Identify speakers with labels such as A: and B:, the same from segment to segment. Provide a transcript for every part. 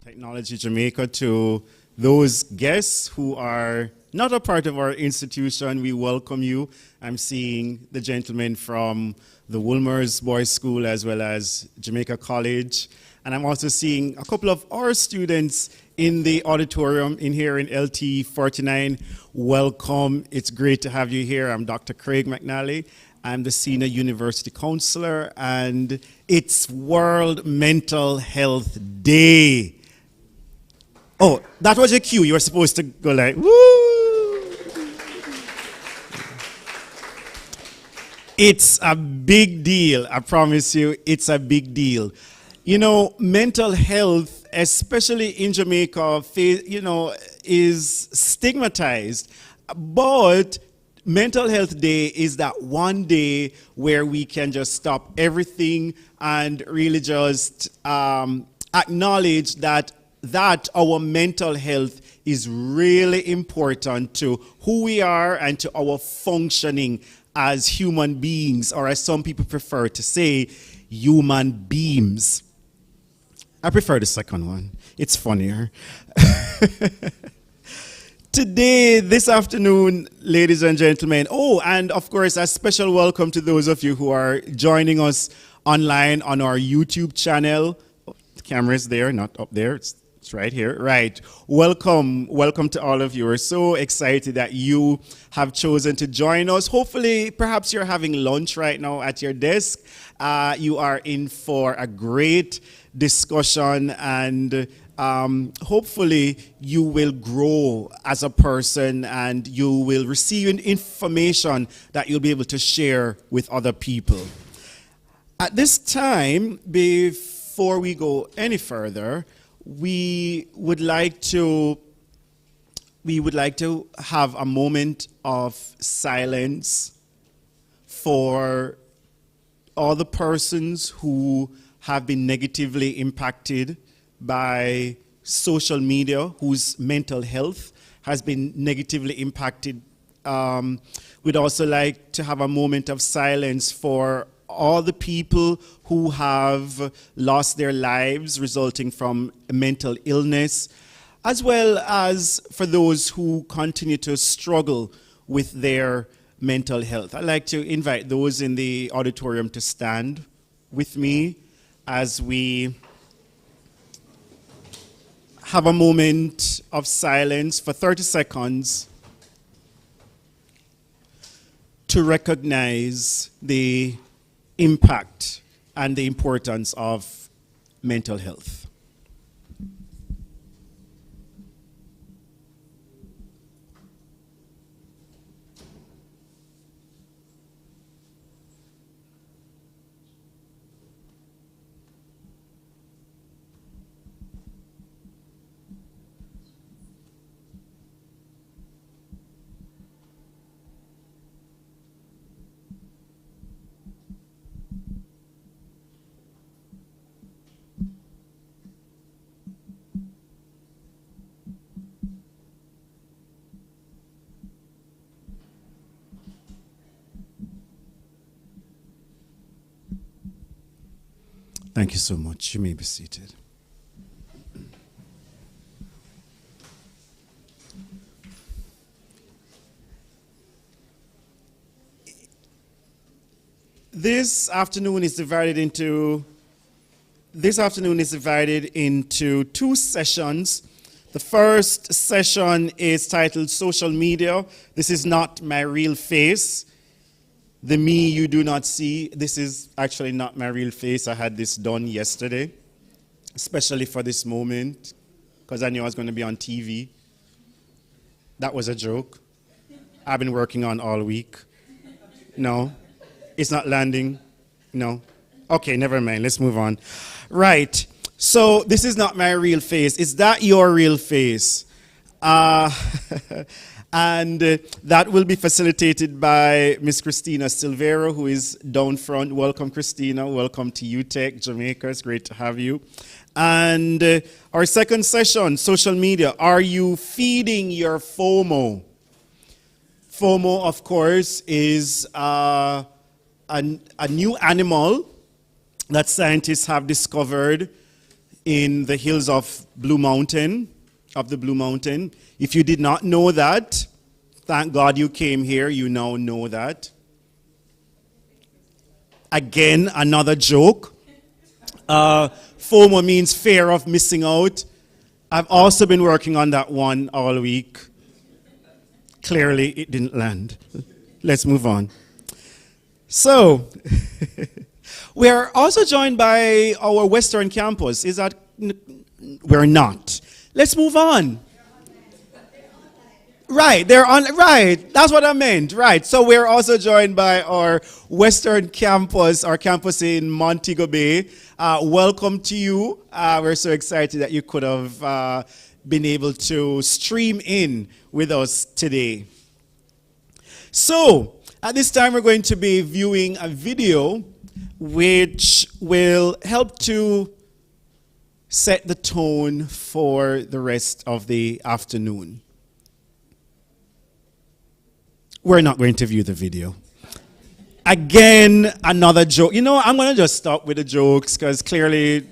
A: Technology Jamaica, to those guests who are not a part of our institution. We welcome you. I'm seeing the gentlemen from the Woolmer's Boys School as well as Jamaica College. And I'm also seeing a couple of our students in the auditorium in here in LT 49. Welcome. It's great to have you here. I'm Dr. Craig McNally. I'm the Senior University Counselor, and it's World Mental Health Day. Oh, that was your cue. You were supposed to go like, woo! It's a big deal. I promise you, it's a big deal. You know, mental health, especially in Jamaica, is stigmatized. But Mental Health Day is that one day where we can just stop everything and really just acknowledge that our mental health is really important to who we are and to our functioning as human beings, or as some people prefer to say, human beings. I prefer the second one. It's funnier. Today, this afternoon, ladies and gentlemen, and of course, a special welcome to those of you who are joining us online on our YouTube channel. The camera is there, not up there. It's right here. Right. Welcome to all of you. We're so excited that you have chosen to join us. Hopefully, perhaps you're having lunch right now at your desk. You are in for a great discussion, and hopefully you will grow as a person and you will receive information that you'll be able to share with other people. At this time, before we go any further, we would like to have a moment of silence for all the persons who have been negatively impacted by social media, whose mental health has been negatively impacted. We'd also like to have a moment of silence for all the people who have lost their lives resulting from mental illness, as well as for those who continue to struggle with their mental health. I'd like to invite those in the auditorium to stand with me as we have a moment of silence for 30 seconds to recognize the impact and the importance of mental health. Thank you so much. You may be seated. This afternoon is divided into two sessions. The first session is titled Social Media. This is not my real face. The me you do not see. This is actually not my real face. I had this done yesterday, especially for this moment, because I knew I was going to be on TV. That was a joke. I've been working on all week. No, it's not landing. No. Okay, never mind. Let's move on. Right. So this is not my real face. Is that your real face? And that will be facilitated by Miss Christina Silvero, who is down front. Welcome, Christina. Welcome to UTech Jamaica. It's great to have you. And our second session, social media. Are you feeding your FOMO? FOMO, of course, is a new animal that scientists have discovered in the hills of Blue Mountain, of the Blue Mountain. If you did not know that, thank God you came here. You now know that. Again, another joke. FOMO means fear of missing out. I've also been working on that one all week. Clearly, it didn't land. Let's move on. So, we're also joined by our Western campus. Is that? We're not. Let's move on. Right, they're on, right, that's what I meant, right. So we're also joined by our Western campus, our campus in Montego Bay. Welcome to you. We're so excited that you could have been able to stream in with us today. So, at this time we're going to be viewing a video which will help to set the tone for the rest of the afternoon. We're not going to view the video. Again, another joke. You know, I'm going to just stop with the jokes because clearly,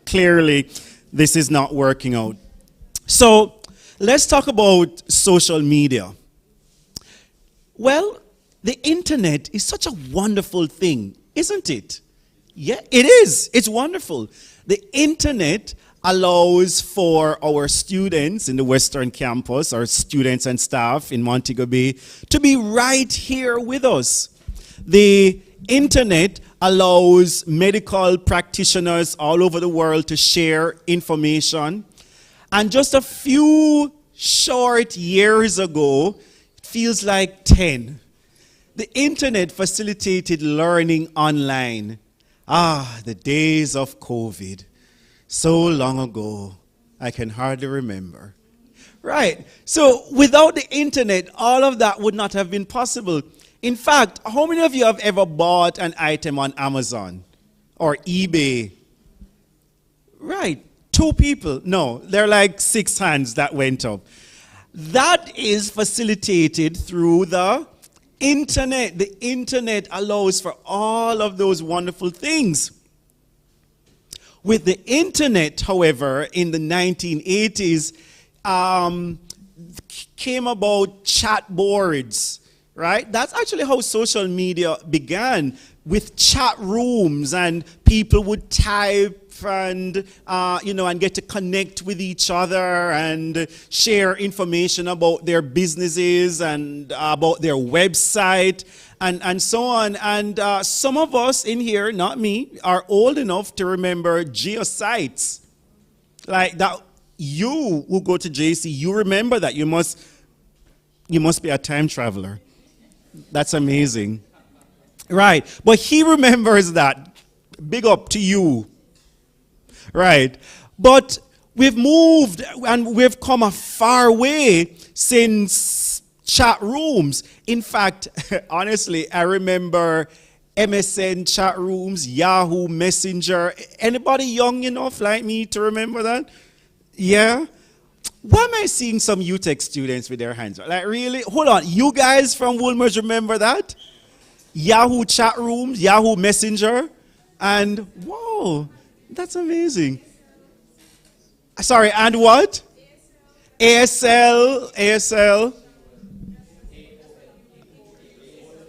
A: clearly this is not working out. So let's talk about social media. Well, the internet is such a wonderful thing, isn't it? Yeah, it is. It's wonderful. The internet allows for our students in the Western campus, our students and staff in Montego Bay, to be right here with us. The internet allows medical practitioners all over the world to share information. And just a few short years ago, it feels like 10, the internet facilitated learning online. Ah, the days of COVID. So long ago, I can hardly remember. Right, so without the internet, all of that would not have been possible. In fact, how many of you have ever bought an item on Amazon or eBay? Right, 2 people. No, there are like 6 hands that went up. That is facilitated through the internet. The internet allows for all of those wonderful things. With the internet, however, in the 1980s, came about chat boards, right? That's actually how social media began, with chat rooms, and people would type and, and get to connect with each other and share information about their businesses and about their website. And so on. And some of us in here, not me, are old enough to remember geosites. Like that, you who go to JC, you remember that. You must be a time traveler. That's amazing. Right. But he remembers that. Big up to you. Right. But we've moved and we've come a far way since chat rooms. In fact, honestly, I remember MSN chat rooms, Yahoo Messenger. Anybody young enough like me to remember that? Yeah? Why am I seeing some UTech students with their hands up? Like, really? Hold on. You guys from Woolmer's remember that? Yahoo chat rooms, Yahoo Messenger. And, whoa, that's amazing. Sorry, and what? ASL.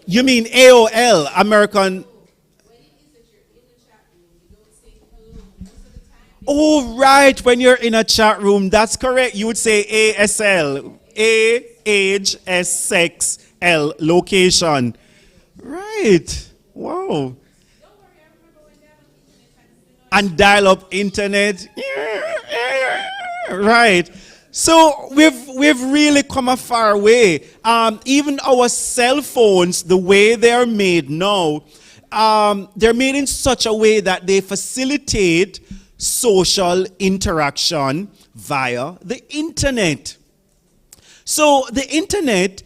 A: You mean AOL, American? Oh, right, when you're in a chat room, that's correct. You would say ASL, age, S, sex, L, location. Right, wow. And dial-up internet. Right. So we've really come a far way. Even our cell phones, the way they're made now, they're made in such a way that they facilitate social interaction via the internet. So the internet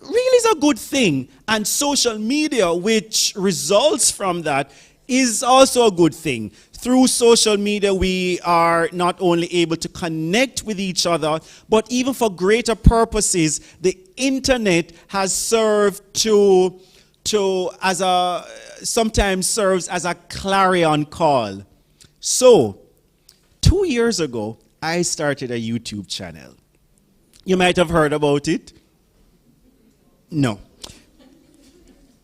A: really is a good thing, and social media, which results from that, is also a good thing. Through social media, we are not only able to connect with each other, but even for greater purposes, the internet has served sometimes serves as a clarion call. So, 2 years ago, I started a YouTube channel. You might have heard about it. No.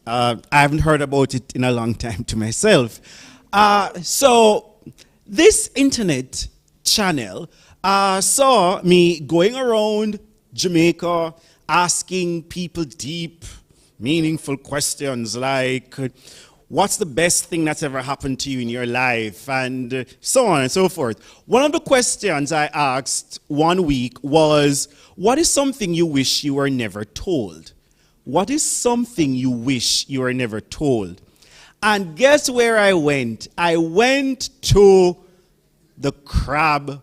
A: I haven't heard about it in a long time to myself. So, this internet channel saw me going around Jamaica asking people deep, meaningful questions like, what's the best thing that's ever happened to you in your life? And so on and so forth. One of the questions I asked one week was, what is something you wish you were never told? What is something you wish you were never told? And guess where I went? I went to the crab.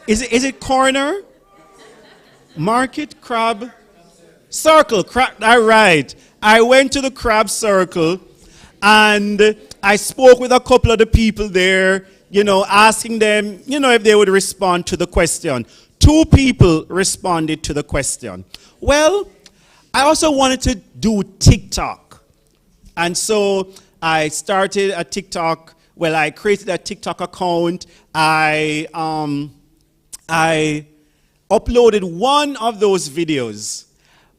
A: Is it corner? Market crab? Circle, crab, all right. I went to the crab circle and I spoke with a couple of the people there, asking them, if they would respond to the question. 2 people responded to the question. Well, I also wanted to do TikTok. And so I started a TikTok. Well, I created a TikTok account. I uploaded one of those videos.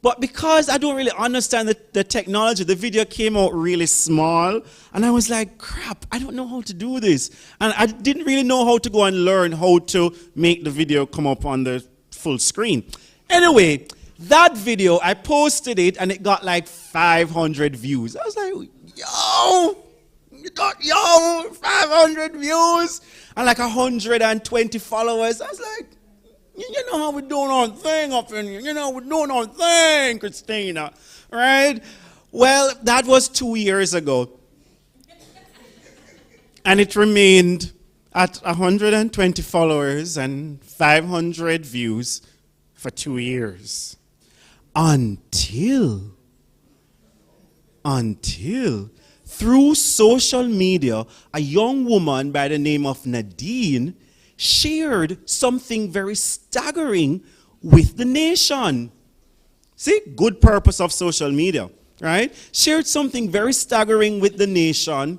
A: But because I don't really understand the technology, the video came out really small. And I was like, crap, I don't know how to do this. And I didn't really know how to go and learn how to make the video come up on the full screen. Anyway, that video, I posted it and it got like 500 views. I was like, yo, 500 views and like 120 followers. I was like, you know how we're doing our thing up in here. We're doing our thing, Christina, right? Well, that was 2 years ago. And it remained at 120 followers and 500 views for 2 years. Until through social media, a young woman by the name of Nadine shared something very staggering with the nation. See, good purpose of social media, right? Shared something very staggering with the nation.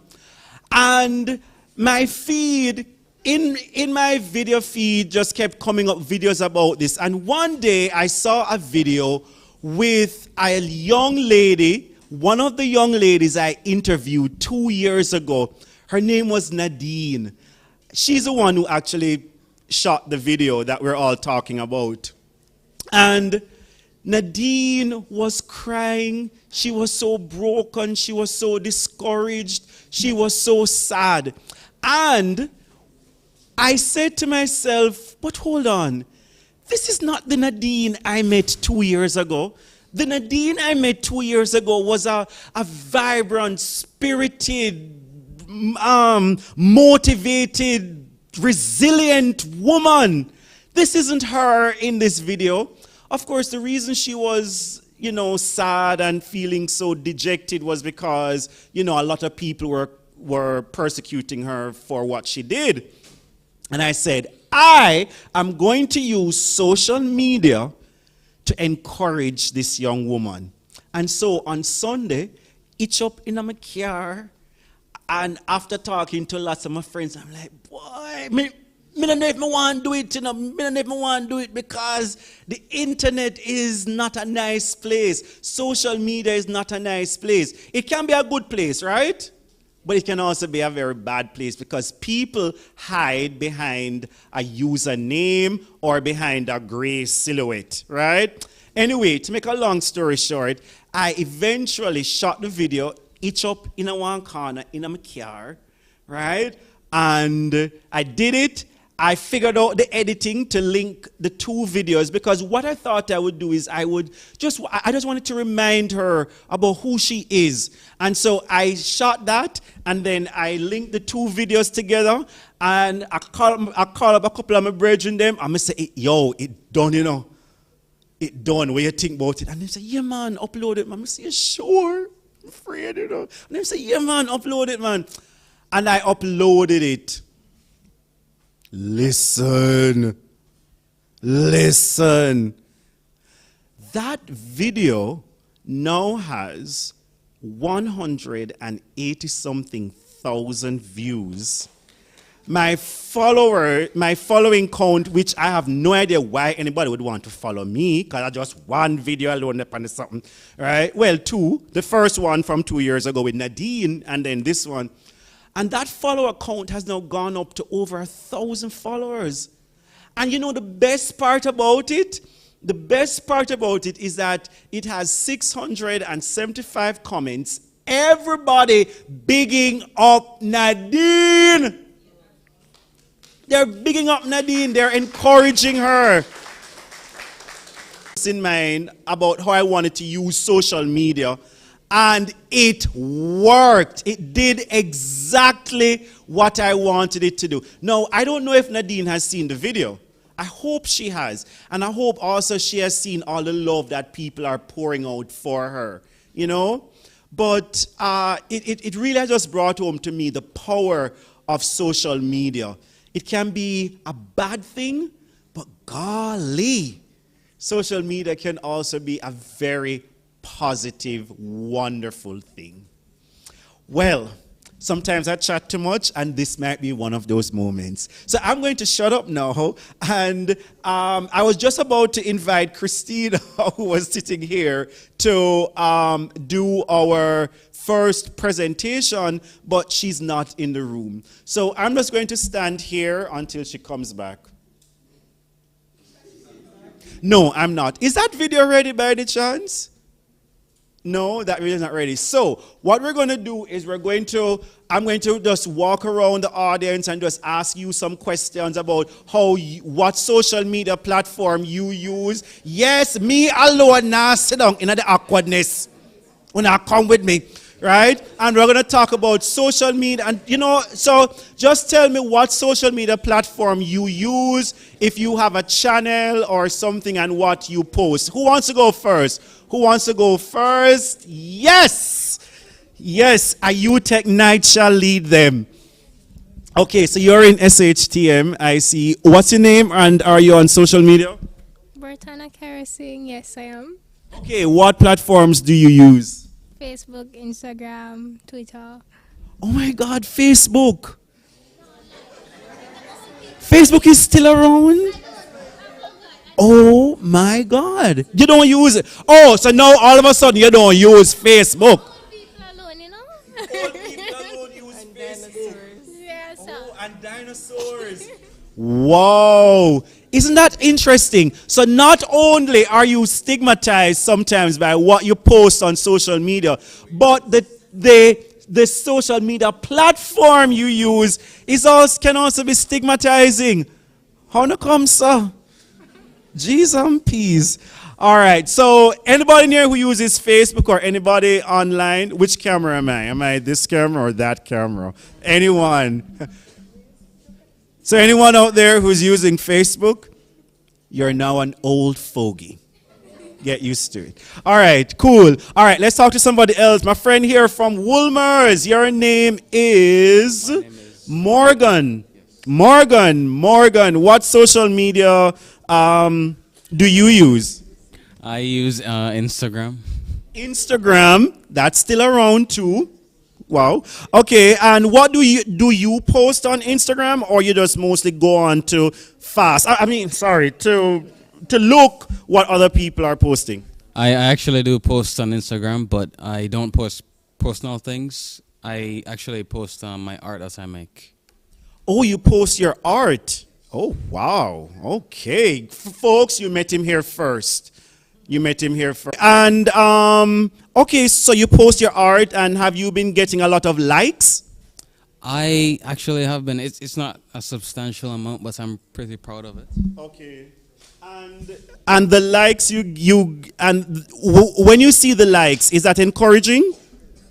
A: And my feed, in my video feed, just kept coming up videos about this. And one day I saw a video with a young lady, one of the young ladies I interviewed 2 years ago. Her name was Nadine. She's the one who actually shot the video that we're all talking about. And Nadine was crying. She was so broken. She was so discouraged. She was so sad. And I said to myself, but hold on. This is not the Nadine I met 2 years ago. The Nadine I met 2 years ago was a vibrant, spirited, motivated, resilient woman. This isn't her in this video. Of course, the reason she was, sad and feeling so dejected was because, a lot of people were persecuting her for what she did. And I said, I am going to use social media to encourage this young woman. And so on Sunday, each up in my car, and after talking to lots of my friends, I'm like, boy, me don't know if I want to do it, me don't know if I want to do it because the internet is not a nice place. Social media is not a nice place. It can be a good place, right? But it can also be a very bad place because people hide behind a username or behind a gray silhouette, right? Anyway, to make a long story short, I eventually shot the video, each up in a one corner in a car, right? And I did it. I figured out the editing to link the 2 videos because what I thought I would do is I just wanted to remind her about who she is. And so I shot that and then I linked the 2 videos together and I call up a couple of my brethren them. I'm going to say, yo, it done, It done. What you think about it? And they say, yeah, man, upload it. Man. I'm going to say, sure. I'm afraid, And they say, yeah, man, upload it, man. And I uploaded it. Listen. That video now has 180 something thousand views my following count, which I have no idea why anybody would want to follow me, because I just one video alone up on something, right? Well, two. The first one from 2 years ago with Nadine, and then this one. And that follower count has now gone up to over 1,000 followers. And you know the best part about it? The best part about it is that it has 675 comments. Everybody bigging up Nadine. They're bigging up Nadine. They're encouraging her. In mind about how I wanted to use social media. And it worked. It did exactly what I wanted it to do. Now, I don't know if Nadine has seen the video. I hope she has. And I hope also she has seen all the love that people are pouring out for her. You know? But it really has just brought home to me the power of social media. It can be a bad thing, but golly, social media can also be a very positive, wonderful thing. Well, sometimes I chat too much, and this might be one of those moments. So I'm going to shut up now, and I was just about to invite Christina, who was sitting here, to do our first presentation, but she's not in the room. So I'm just going to stand here until she comes back. No, I'm not. Is that video ready by any chance? No, that video is not ready. So what we're going to do is I'm going to just walk around the audience and just ask you some questions about what social media platform you use. Yes, me alone now sit down in the awkwardness when I come with me. Right? And we're going to talk about social media. And, so just tell me what social media platform you use, if you have a channel or something, and what you post. Who wants to go first? Who wants to go first? Yes! Yes, a UTech night shall lead them. Okay, so you're in SHTM, I see. What's your name, and are you on social media?
B: Bertana Karasing, yes I am.
A: Okay, what platforms do you use?
B: Facebook, Instagram, Twitter.
A: Oh my God, Facebook. Facebook is still around? Oh my God. You don't use it. Oh, so now all of a sudden you don't use Facebook.
B: People alone, you know?
A: Old people alone use Facebook.
B: Yes, sir.
A: Oh, and dinosaurs. Wow. Isn't that interesting? So not only are you stigmatized sometimes by what you post on social media, but the social media platform you use can also be stigmatizing. How no come, sir? Jeez and peas. All right, so anybody here who uses Facebook or anybody online, which camera am I? Am I this camera or that camera? Anyone? So anyone out there who's using Facebook, you're now an old fogey. Get used to it. All right, cool. All right, let's talk to somebody else. My friend here from Woolmers, your name is Morgan. Yes. Morgan, what social media do you use?
C: I use Instagram.
A: Instagram, that's still around too. Wow. Okay, and what do you post on Instagram, or you just mostly go on to to look what other people are posting?
C: I actually do post on Instagram, but I don't post personal things. I actually post my art that I make.
A: Oh, you post your art. Oh, wow. Okay. Folks, you met him here first. And, okay, so you post your art, and have you been getting a lot of likes?
C: I actually have been. It's not a substantial amount, but I'm pretty proud of it.
A: Okay. And the likes when you see the likes, is that encouraging?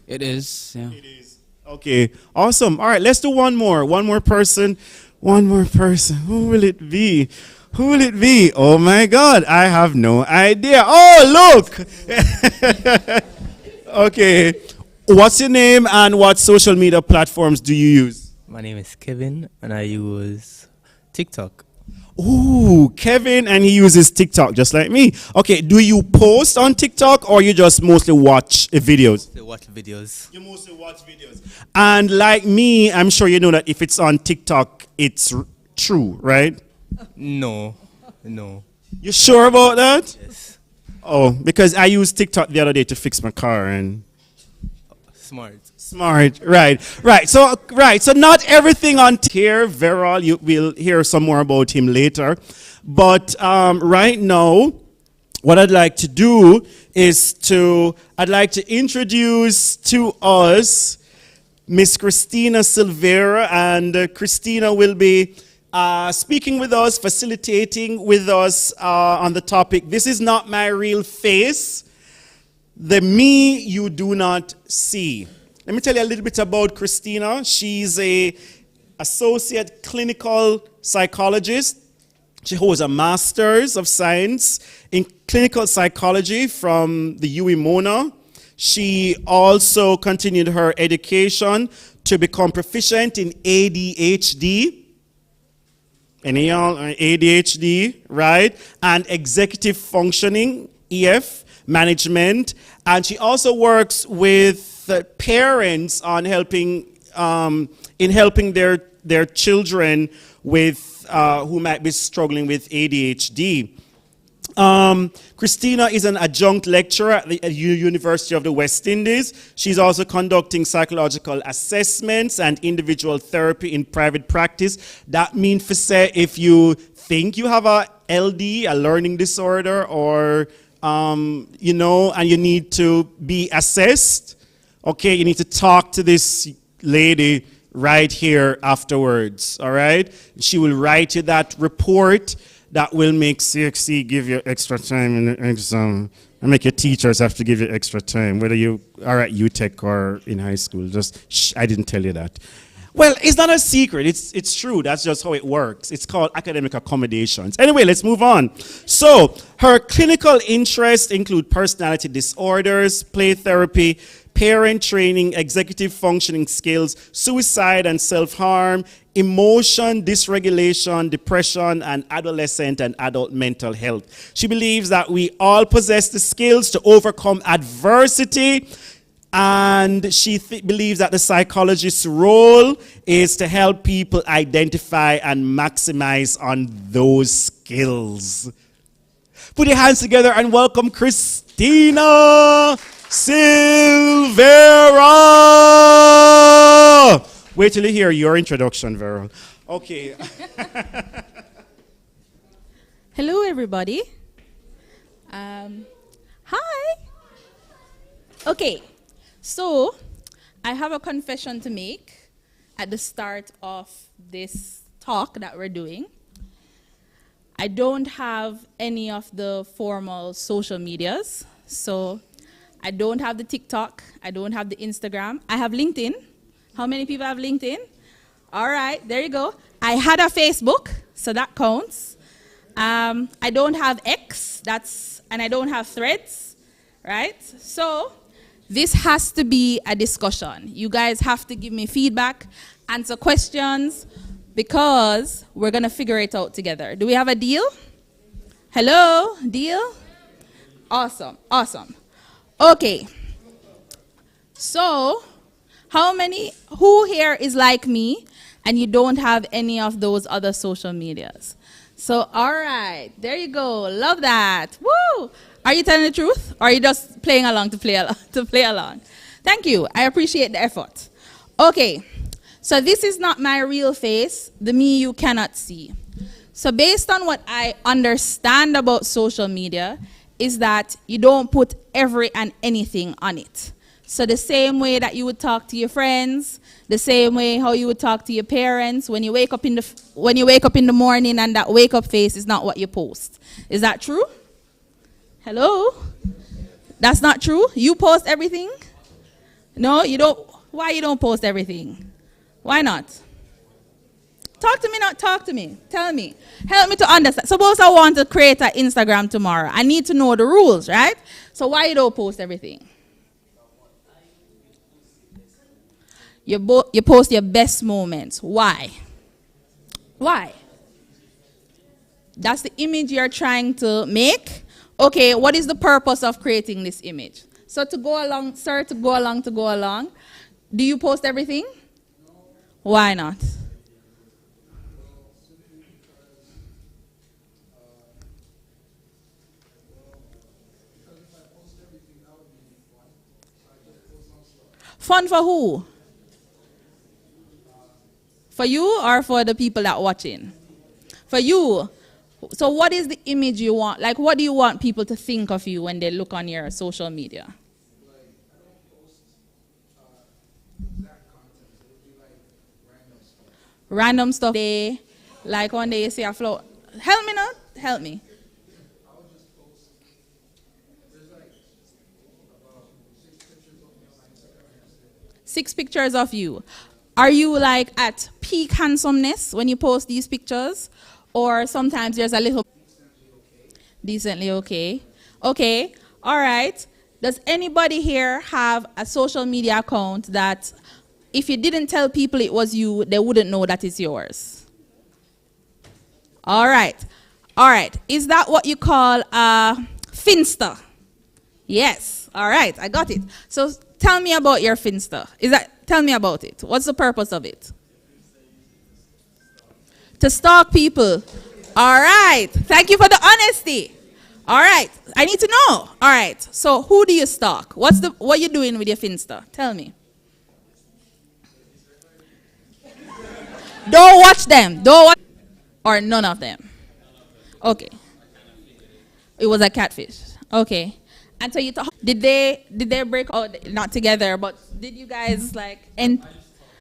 C: It is, yeah.
A: It is. Okay, awesome. All right, let's do one more person. Who will it be? Oh my God, I have no idea. Oh, look. Okay, what's your name and what social media platforms do you use?
D: My name is Kevin and I use TikTok.
A: Ooh, Kevin, and he uses TikTok just like me. Okay, do you post on TikTok or you just mostly watch videos?
D: They watch videos.
A: You mostly watch videos. And like me, I'm sure you know that if it's on TikTok, it's true, right?
D: No, no.
A: You sure about that?
D: Yes.
A: Oh, because I used TikTok the other day to fix my car and
D: Smart.
A: smart, right. So not everything on here, Veral. You will hear some more about him later, but right now, what I'd like to do is I'd like to introduce to us Miss Christina Silvera, and Christina will be speaking with us, facilitating with us on the topic. This is not my real face. The me you do not see. Let me tell you a little bit about Christina. She's a associate clinical psychologist. She holds a master's of science in clinical psychology from the UWI Mona. She also continued her education to become proficient in ADHD. Any y'all ADHD, right? And executive functioning, EF, management. And she also works with parents on helping their children with who might be struggling with ADHD. Christina is an adjunct lecturer at the University of the West Indies. She's also conducting psychological assessments and individual therapy in private practice. That means, for say, if you think you have a LD, a learning disorder, or and you need to be assessed, okay, you need to talk to this lady right here afterwards, all right? She will write you that report that will make CXC give you extra time in the exam and make your teachers have to give you extra time, whether you are at UTech or in high school. I didn't tell you that. Well, it's not a secret. It's true. That's just how it works. It's called academic accommodations. Anyway, let's move on. So, her clinical interests include personality disorders, play therapy, parent training, executive functioning skills, suicide and self-harm, emotion dysregulation, depression, and adolescent and adult mental health. She believes that we all possess the skills to overcome adversity, and she believes that the psychologist's role is to help people identify and maximize on those skills. Put your hands together and welcome Christina Silvera. Wait till you hear your introduction, Veral. Okay.
E: Hello, everybody. Hi. Okay. So, I have a confession to make at the start of this talk that we're doing. I don't have any of the formal social medias. So, I don't have the TikTok. I don't have the Instagram. I have LinkedIn. How many people have LinkedIn? All right, there you go. I had a Facebook, so that counts. I don't have X, and I don't have Threads, right? So, this has to be a discussion. You guys have to give me feedback, answer questions, because we're going to figure it out together. Do we have a deal? Hello? Deal? Awesome. Okay. So, who here is like me and you don't have any of those other social medias? So, all right. There you go. Love that. Woo! Are you telling the truth, or are you just playing along to play along? Thank you. I appreciate the effort. Okay, so this is not my real face, the me you cannot see. So based on what I understand about social media is that you don't put every and anything on it. So the same way that you would talk to your friends, the same way how you would talk to your parents when you wake up in the morning and that wake up face is not what you post. Is that true? Hello? That's not true? You post everything? No, you don't. Why you don't post everything? Why not? Talk to me, not talk to me. Tell me. Help me to understand. Suppose I want to create an Instagram tomorrow. I need to know the rules, right? So why you don't post everything? You post your best moments. Why? Why? That's the image you're trying to make. Okay, what is the purpose of creating this image? So to go along, sir, to go along, do you post everything? Why not? Fun for who? For you or for the people that are watching? For you. So what is the image you want? Like, what do you want people to think of you when they look on your social media? Random stuff. They, like one day you see a float. Help me now. Help me. 6 pictures of you. Are you like at peak handsomeness when you post these pictures? Or sometimes there's a little decently okay. Okay, all right. Does anybody here have a social media account that if you didn't tell people it was you, they wouldn't know that it's yours? All right. All right. Is that what you call a Finsta? Yes. All right. I got it. So tell me about your Finsta. Tell me about it. What's the purpose of it? To stalk people. All right. Thank you for the honesty. All right. I need to know. All right. So who do you stalk? What are you doing with your Finsta? Tell me. Don't watch them. Don't watch or none of them. Okay. It was a catfish. Okay. And so did they break out not together, but did you guys like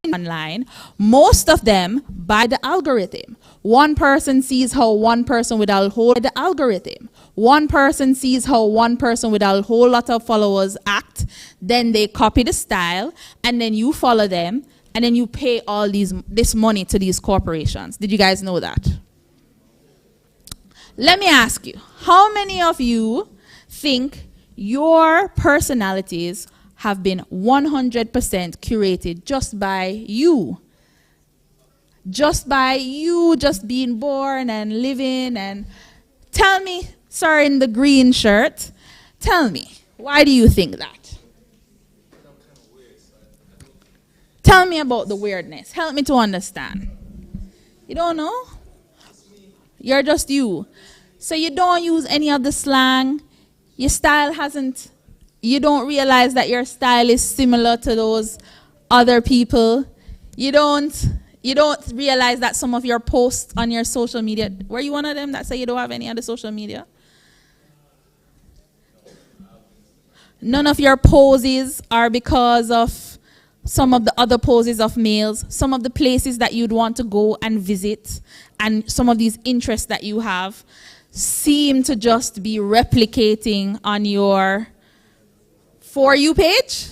E: online? Most of them by the algorithm. One person sees how one person with a whole the algorithm. One person sees how one person with a whole lot of followers act, then they copy the style, and then you follow them, and then you pay all this money to these corporations. Did you guys know that? Let me ask you, how many of you think your personalities have been 100% curated just by you? Just by you just being born and living and tell me, sir in the green shirt, tell me, why do you think that? Tell me about the weirdness. Help me to understand. You don't know? You're just you. So you don't use any of the slang. Your style hasn't, you don't realize that your style is similar to those other people. You don't realize that some of your posts on your social media, were you one of them that say you don't have any other social media? None of your poses are because of some of the other poses of males, some of the places that you'd want to go and visit, and some of these interests that you have seem to just be replicating on your For You page.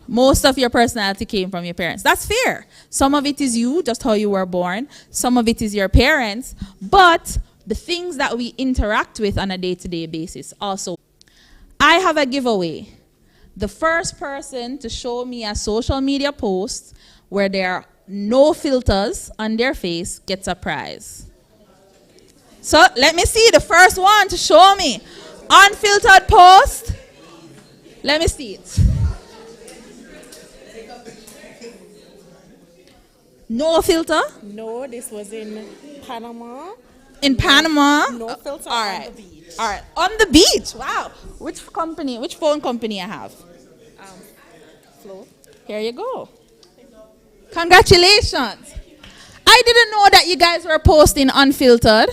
E: Most of your personality came from your parents. That's fair. Some of it is you, just how you were born. Some of it is your parents. But the things that we interact with on a day-to-day basis also. I have a giveaway. The first person to show me a social media post where there are no filters on their face gets a prize. So let me see the first one to show me. Unfiltered post. Let me see it. No filter?
F: No, this was in Panama.
E: In Panama?
F: No filter
E: All
F: on
E: right.
F: the beach.
E: All right. On the beach. Wow. Which phone company I have?
F: Flo.
E: Here you go. Congratulations. I didn't know that you guys were posting unfiltered.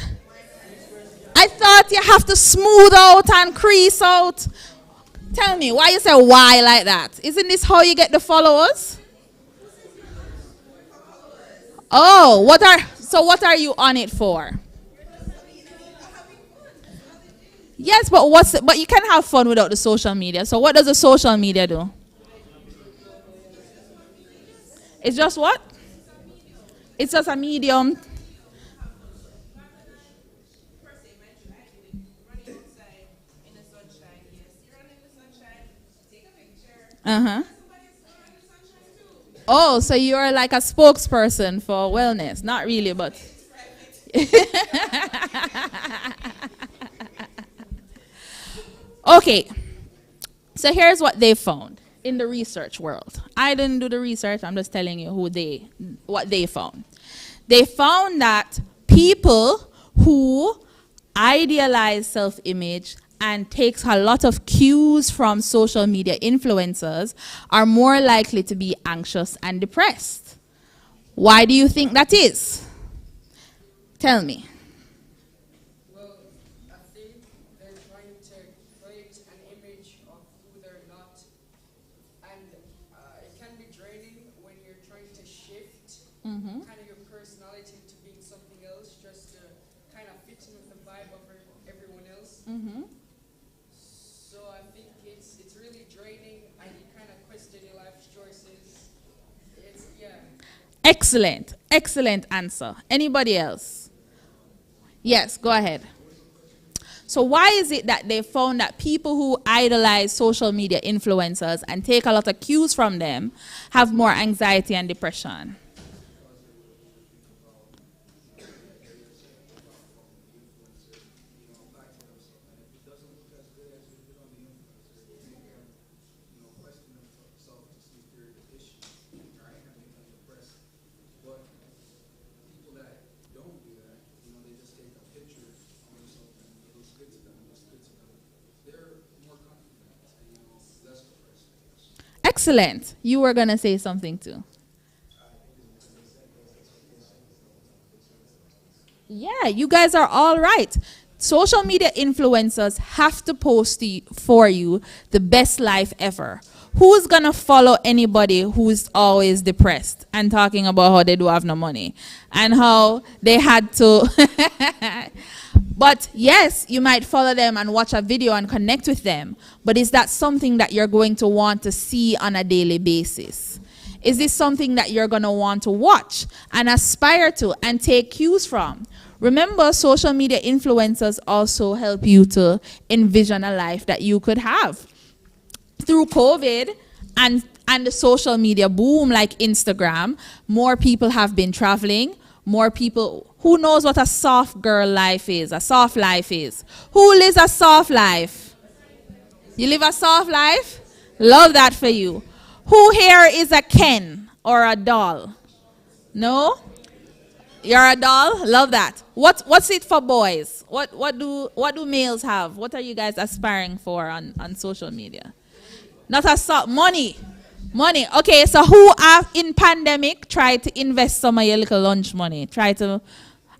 E: I thought you have to smooth out and crease out. Tell me, why you say why like that? Isn't this how you get the followers? Oh, what are you on it for? Yes, but you can have fun without the social media. So what does the social media do? It's just what? It's just a medium. Uh-huh. Oh, so you're like a spokesperson for wellness. Not really, but. Okay. So here's what they found in the research world. I didn't do the research. I'm just telling you what they found. They found that people who idealize self-image and takes a lot of cues from social media influencers are more likely to be anxious and depressed. Why do you think that is? Tell me.
G: Well, I think they're trying to create an image of who they're not, and it can be draining when you're trying to shift kind of your personality to being something else, just to kind of fit in with the vibe of everyone else. So I think it's really draining, and you kind of question your life choices. It's
E: Excellent. Excellent answer. Anybody else? Yes, go ahead. So why is it that they found that people who idolize social media influencers and take a lot of cues from them have more anxiety and depression? Excellent. You were going to say something too. Yeah, you guys are all right. Social media influencers have to post for you the best life ever. Who's going to follow anybody who's always depressed and talking about how they do have no money and how they had to... But yes, you might follow them and watch a video and connect with them. But is that something that you're going to want to see on a daily basis? Is this something that you're going to want to watch and aspire to and take cues from? Remember, social media influencers also help you to envision a life that you could have. Through COVID and the social media boom like Instagram, more people have been traveling. More people, who knows what a soft girl life is, a soft life is? Who lives a soft life? You live a soft life? Love that for you. Who here is a Ken or a doll? No? You're a doll? Love that. What's it for boys? What do males have? What are you guys aspiring for on social media? Not a soft money. Money. Okay, so who have in pandemic tried to invest some of your little lunch money? Try to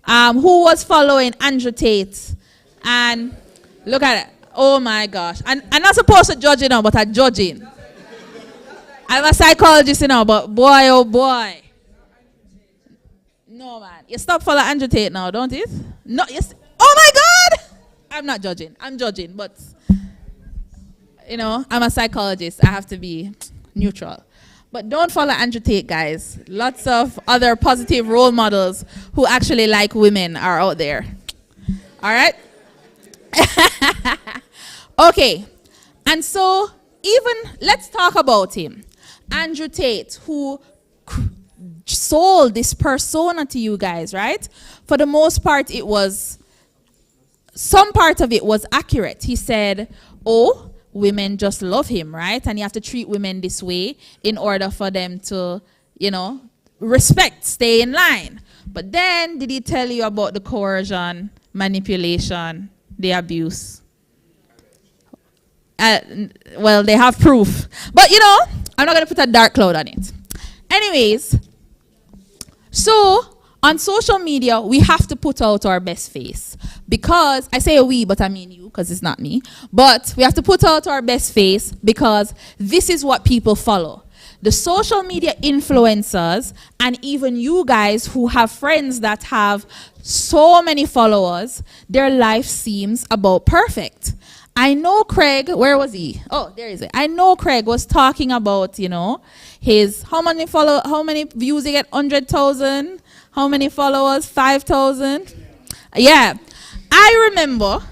E: who was following Andrew Tate? And look at it. Oh my gosh. And I'm not supposed to judge it now, but I'm judging. I'm a psychologist, but boy oh boy. No man. You stop following Andrew Tate now, don't you? No, yes. Oh my God! I'm not judging. I'm judging, but I'm a psychologist. I have to be neutral. But don't follow Andrew Tate, guys. Lots of other positive role models who actually like women are out there. All right? Okay. And so let's talk about him. Andrew Tate, who sold this persona to you guys, right? For the most part, some part of it was accurate. He said, women just love him, right? And you have to treat women this way in order for them to, respect, stay in line. But then, did he tell you about the coercion, manipulation, the abuse? Well, they have proof. But, I'm not going to put a dark cloud on it. Anyways, so on social media, we have to put out our best face. Because, I say we, but I mean you, because it's not me. But we have to put out our best face because this is what people follow. The social media influencers and even you guys who have friends that have so many followers, their life seems about perfect. I know Craig, where was he? Oh, there is it. I know Craig was talking about, his, how many views he get? 100,000? How many followers? 5,000? Yeah. I remember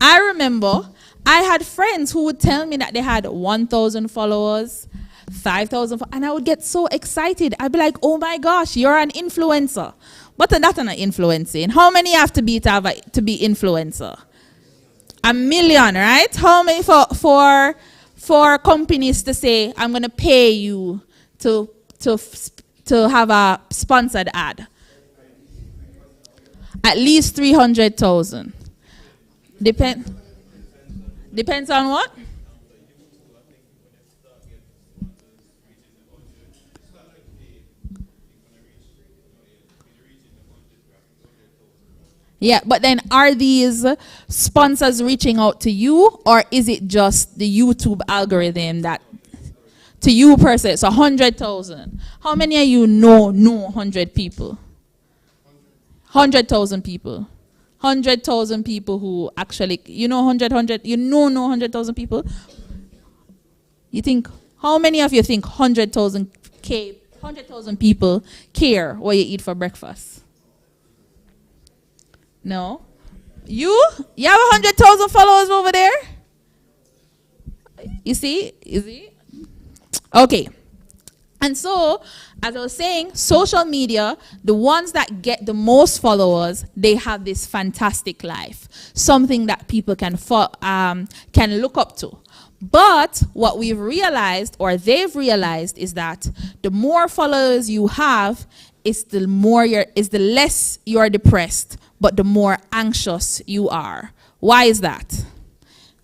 E: I had friends who would tell me that they had 1,000 followers, 5,000, and I would get so excited. I'd be like, oh my gosh, you're an influencer. But that's not influencing. How many have to be influencer? 1 million, right? How many for companies to say, I'm going to pay you to have a sponsored ad? At least 300,000. Depends on what? Yeah, but then are these sponsors reaching out to you, or is it just the YouTube algorithm that to you per se? So 100,000. How many of you know 100 people? 100,000 people. 100,000 people who actually, you know 100,000 people? You think, how many of you think 100,000 people care what you eat for breakfast? No? You have 100,000 followers over there? You see? Okay. And so, as I was saying, social media, the ones that get the most followers, they have this fantastic life. Something that people can look up to. But what we've realized, or they've realized, is that the more followers you have, is the less you're depressed, but the more anxious you are. Why is that?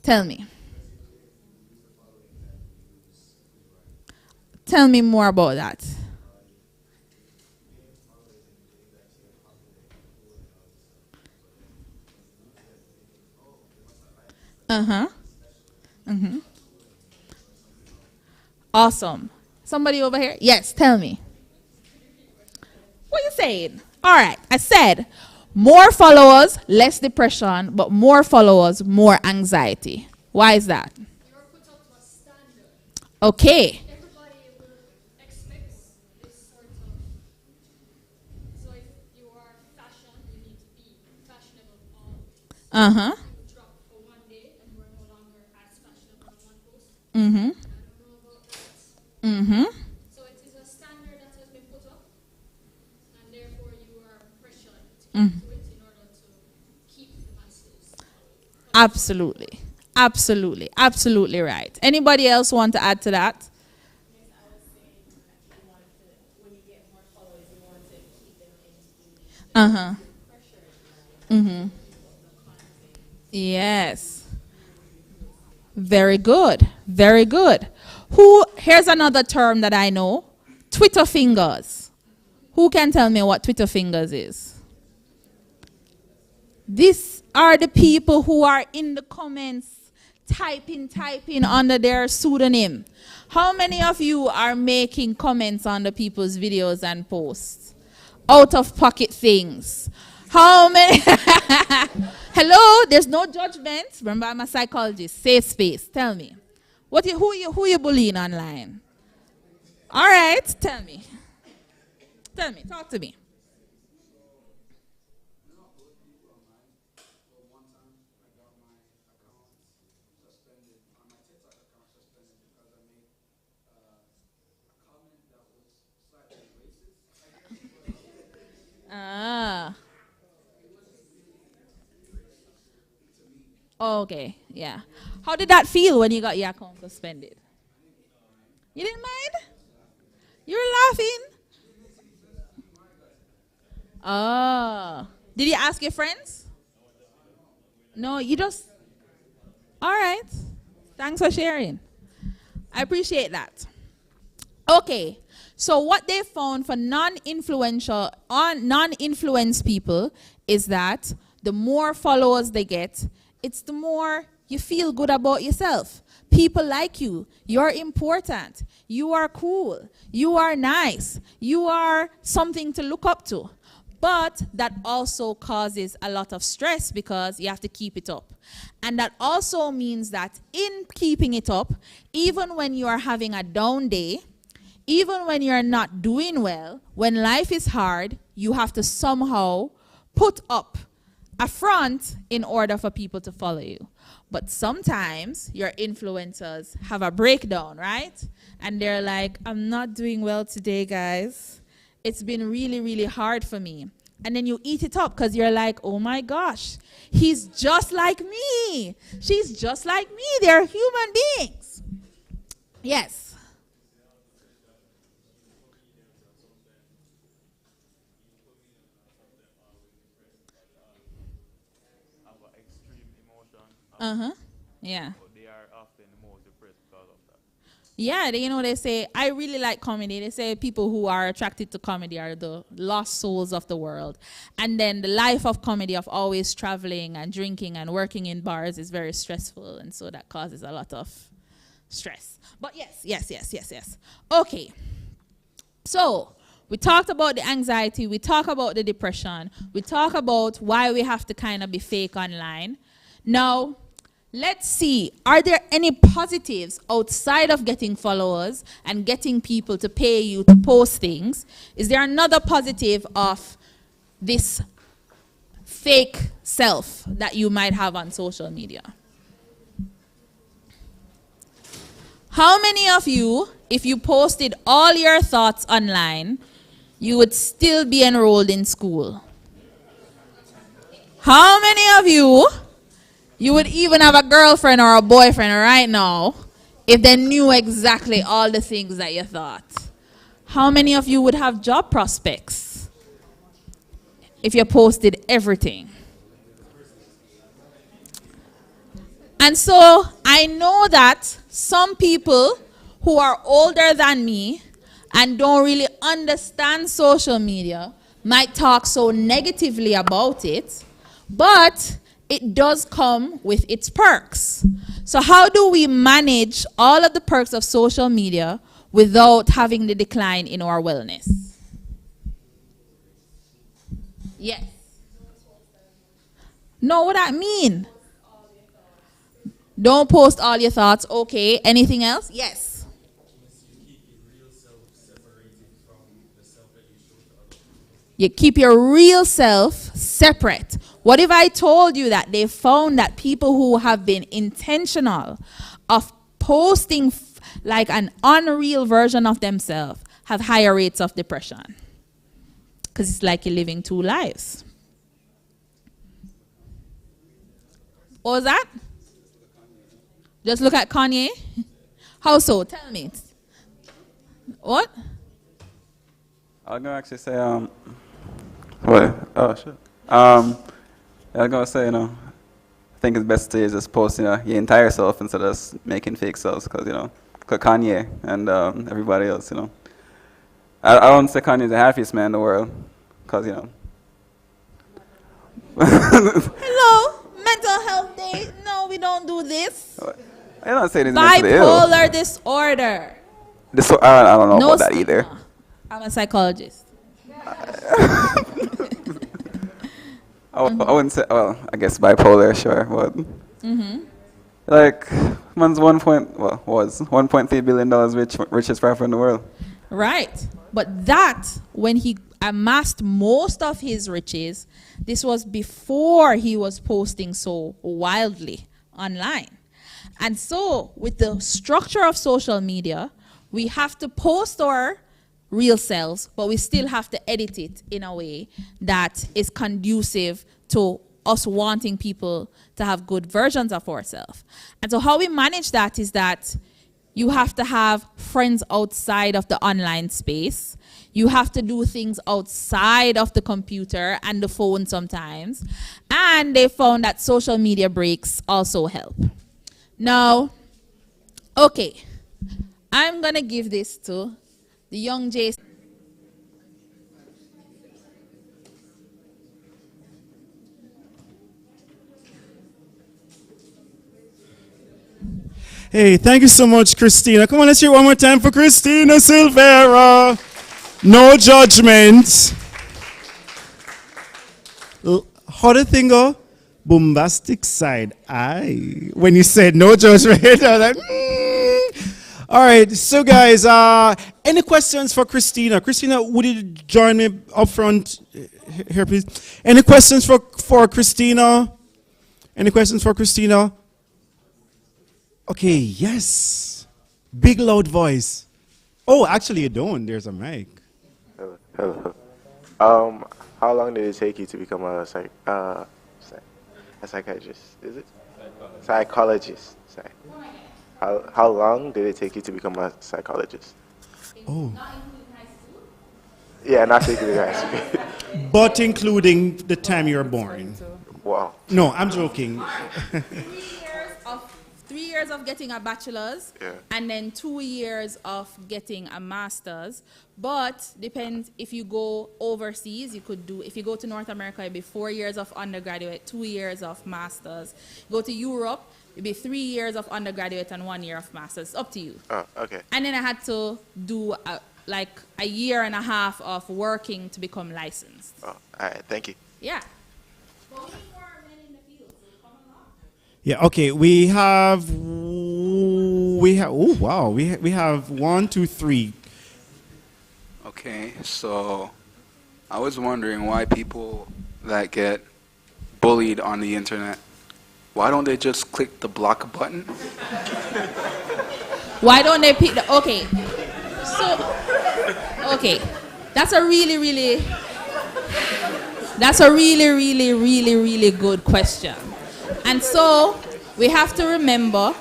E: Tell me. Tell me more about that. Awesome. Somebody over here? Yes, tell me. What you saying? All right, I said more followers, less depression, but more followers, more anxiety. Why is that?
H: You're put up to a standard.
E: Okay.
H: Everybody will expect this sort of. So if you are fashion, you need to be fashionable all. You drop for one day and we're no longer as fashionable on one post. I don't know about that. So it is a standard that has been put up, and therefore you are pressured to do it in order to keep the masses.
E: Absolutely right. Anybody else want to add to that? Yes. Very good. Here's another term that I know. Twitter fingers. Who can tell me what Twitter fingers is? These are the people who are in the comments typing under their pseudonym. How many of you are making comments on the people's videos and posts? Out of pocket things. How many? Hello, there's no judgment. Remember, I'm a psychologist. Safe space. Tell me. Who you bullying online? All right, tell me. Talk to me. Okay, yeah. How did that feel when you got your account suspended? You didn't mind? You were laughing? Did you ask your friends? No, you just... All right. Thanks for sharing. I appreciate that. Okay, so what they found for non-influenced people is that the more followers they get, it's the more you feel good about yourself. People like you. You're important. You are cool. You are nice. You are something to look up to. But that also causes a lot of stress because you have to keep it up. And that also means that in keeping it up, even when you are having a down day, even when you're not doing well, when life is hard, you have to somehow put up a front in order for people to follow you. But sometimes your influencers have a breakdown, right? And they're like, I'm not doing well today, guys. It's been really, really hard for me. And then you eat it up because you're like, oh my gosh, he's just like me. She's just like me. They're human beings. Yes. Uh-huh. Yeah.
I: They are often more depressed because of that.
E: Yeah, they say, I really like comedy. They say people who are attracted to comedy are the lost souls of the world. And then the life of comedy of always traveling and drinking and working in bars is very stressful. And so that causes a lot of stress. But yes. Okay. So we talked about the anxiety. We talked about the depression. We talked about why we have to kind of be fake online. Now, let's see, are there any positives outside of getting followers and getting people to pay you to post things? Is there another positive of this fake self that you might have on social media? How many of you, if you posted all your thoughts online, you would still be enrolled in school? How many of you would even have a girlfriend or a boyfriend right now if they knew exactly all the things that you thought? How many of you would have job prospects if you posted everything? And so I know that some people who are older than me and don't really understand social media might talk so negatively about it, but it does come with its perks. So how do we manage all of the perks of social media without having the decline in our wellness? Yes. No, what that mean? Don't post all your thoughts. Okay. Anything else? Yes. You keep your real self separate. What if I told you that they found that people who have been intentional of posting like an unreal version of themselves have higher rates of depression? Because it's like you're living two lives. What was that? Just look at Kanye? How so? Tell me. What?
J: I was going to actually say, what? Oh, shit. I was going to say, I think it's best to just post, your entire self instead of just making fake selves because, Kanye and everybody else, I don't say Kanye's the happiest man in the world because,
E: Hello, mental health day. No, we don't do this.
J: I don't say this mentally ill.
E: Bipolar disorder.
J: I don't know about that either.
E: I'm a psychologist.
J: I wouldn't say, well, I guess bipolar, sure, but like, man's was $1.3 billion richest rapper in the world.
E: Right. But that, when he amassed most of his riches, this was before he was posting so wildly online. And so, with the structure of social media, we have to post our real selves, but we still have to edit it in a way that is conducive to us wanting people to have good versions of ourselves. And so how we manage that is that you have to have friends outside of the online space. You have to do things outside of the computer and the phone sometimes. And they found that social media breaks also help. Now, okay, I'm going to give this to the young Jason.
A: Hey, thank you so much, Christina. Come on, let's hear it one more time for Christina Silvera. No judgment. How the thing go? Bombastic side eye. When you said no judgment, I was like, All right, so guys, any questions for Christina? Christina, would you join me up front here, please? Any questions for Christina? Any questions for Christina? Okay, yes. Big loud voice. Oh, actually you don't. There's a mic.
K: Hello. Hello. How long did it take you to become a psychiatrist? Is it? Psychologist. Sorry. How long did it take you to become a psychologist?
A: Oh.
K: Yeah, not including high school.
A: But including the time you were born.
K: Wow.
A: No, I'm joking.
E: 3 years of getting a bachelor's,
K: Yeah.
E: and then 2 years of getting a master's. But depends, if you go overseas, you could do, if you go to North America, it'd be 4 years of undergraduate, 2 years of master's. Go to Europe, it'd be 3 years of undergraduate and 1 year of master's. Up to you.
K: Oh, okay.
E: And then I had to do like a year and a half of working to become licensed.
K: Oh, all right. Thank you.
E: Yeah.
A: Yeah, okay, we have, oh wow, we have 1, 2, 3.
L: Okay, so I was wondering why people that get bullied on the internet, why don't they just click the block button?
E: Why don't they pick the, okay, so, okay, that's a really, really good question. And so we have to remember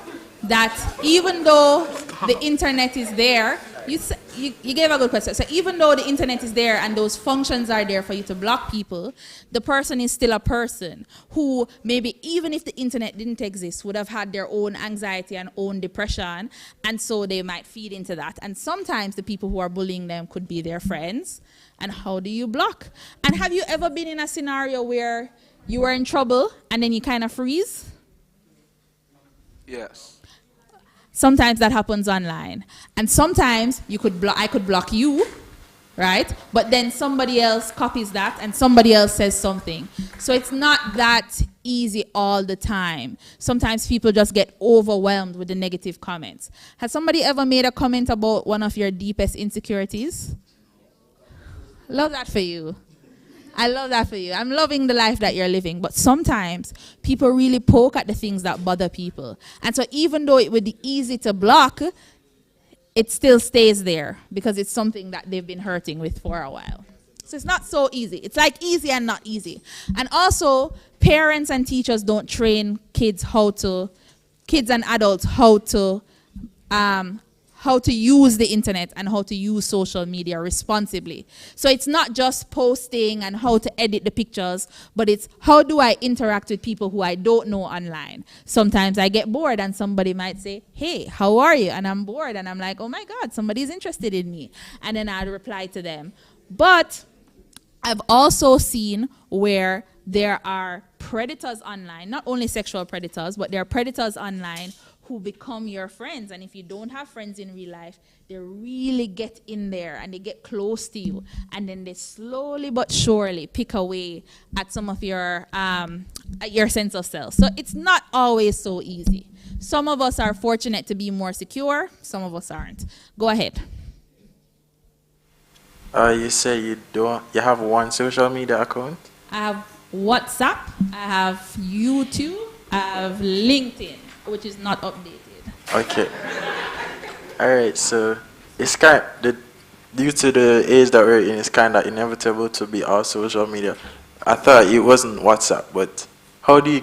E: that even though the internet is there, you gave a good question. So even though the internet is there and those functions are there for you to block people, the person is still a person who maybe even if the internet didn't exist would have had their own anxiety and own depression, and so they might feed into that. And sometimes the people who are bullying them could be their friends. And how do you block? And have you ever been in a scenario where you were in trouble and then you kind of freeze?
L: Yes.
E: Sometimes that happens online. And sometimes you could I could block you, right? But then somebody else copies that and somebody else says something. So it's not that easy all the time. Sometimes people just get overwhelmed with the negative comments. Has somebody ever made a comment about one of your deepest insecurities? Love that for you. I love that for you. I'm loving the life that you're living. But sometimes people really poke at the things that bother people. And so even though it would be easy to block, it still stays there because it's something that they've been hurting with for a while. So it's not so easy. It's like easy and not easy. And also, parents and teachers don't train kids and adults how to use the internet and how to use social media responsibly. So it's not just posting and how to edit the pictures, but it's how do I interact with people who I don't know online. Sometimes I get bored and somebody might say, hey, how are you? And I'm bored and I'm like, oh my God, somebody's interested in me. And then I'd reply to them. But I've also seen where there are predators online, not only sexual predators, but there are predators online who become your friends. And if you don't have friends in real life, they really get in there and they get close to you. And then they slowly but surely pick away at some of your sense of self. So it's not always so easy. Some of us are fortunate to be more secure. Some of us aren't. Go ahead.
M: You say you have one social media account?
E: I have WhatsApp, I have YouTube, I have LinkedIn, which is not updated.
M: Okay. All right. So it's due to the age that we're in, it's kind of inevitable to be all social media. I thought it wasn't WhatsApp, but how do you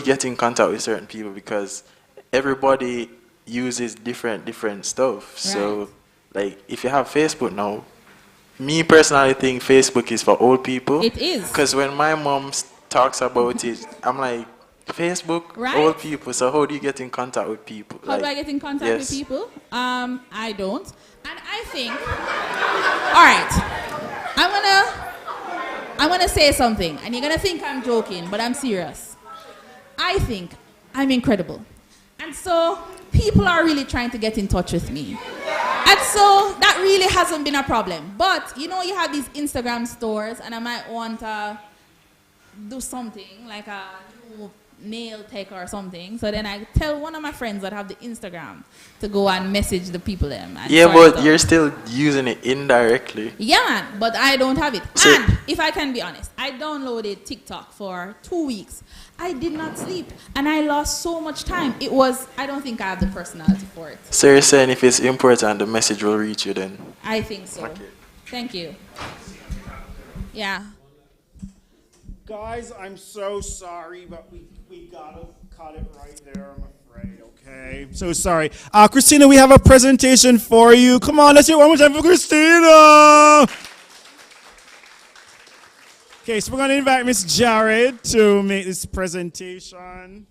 M: get in contact with certain people, because everybody uses different stuff. Right. So like if you have Facebook now, me personally think Facebook is for old people.
E: It is.
M: Because when my mom talks about it, I'm like, Facebook,
E: right?
M: Old people. So how do you get in contact with people?
E: How do I get in contact with people? I don't. And I think, all right, I'm gonna say something, and you're gonna think I'm joking, but I'm serious. I think I'm incredible. And so people are really trying to get in touch with me. And so that really hasn't been a problem. But you know, you have these Instagram stores, and I might want to do something like a nail tech or something. So then I tell one of my friends that have the Instagram to go and message the people them. And
M: Yeah,
E: sort it
M: but
E: out.
M: you're still using it indirectly.
E: Yeah, man, but I don't have it.
M: So-
E: And if I can be honest, I downloaded TikTok for 2 weeks. I did not sleep, and I lost so much time. I don't think I have the personality for it.
M: So you're saying if it's important, the message will reach you then?
E: I think so. Thank you. Yeah.
A: Guys, I'm so sorry, but we gotta cut it right there, I'm afraid, okay? So sorry. Christina, we have a presentation for you. Come on, let's hear it one more time for Christina! Okay, so we're gonna invite Miss Jared to make this presentation.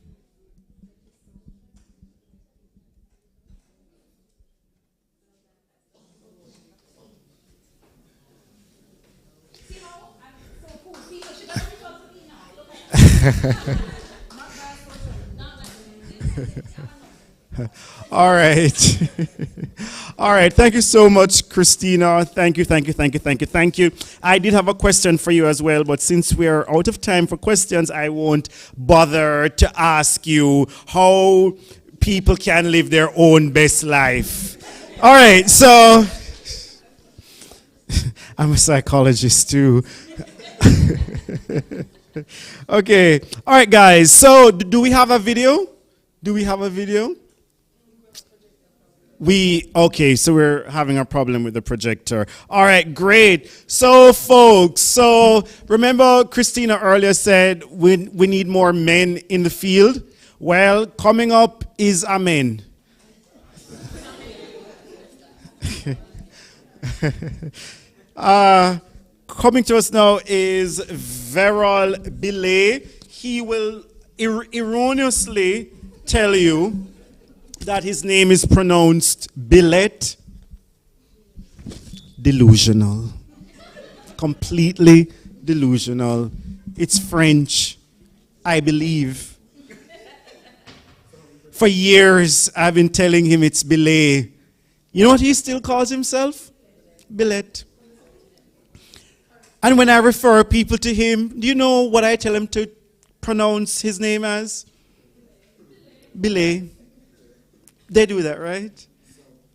A: All right. All right. Thank you so much, Christina. Thank you. I did have a question for you as well, but since we're out of time for questions, I won't bother to ask you how people can live their own best life. All right. So I'm a psychologist too. Okay. All right, guys. So do we have a video? Okay, so we're having a problem with the projector. All right, great. So, folks, remember Christina earlier said we need more men in the field? Well, coming up is a man. Coming to us now is Veral Billet. He will erroneously tell you that his name is pronounced Billet. Delusional. Completely delusional. It's French, I believe. For years, I've been telling him it's Billet. You know what he still calls himself? Billet. And when I refer people to him, do you know what I tell him to pronounce his name as? Billet. They do that, right?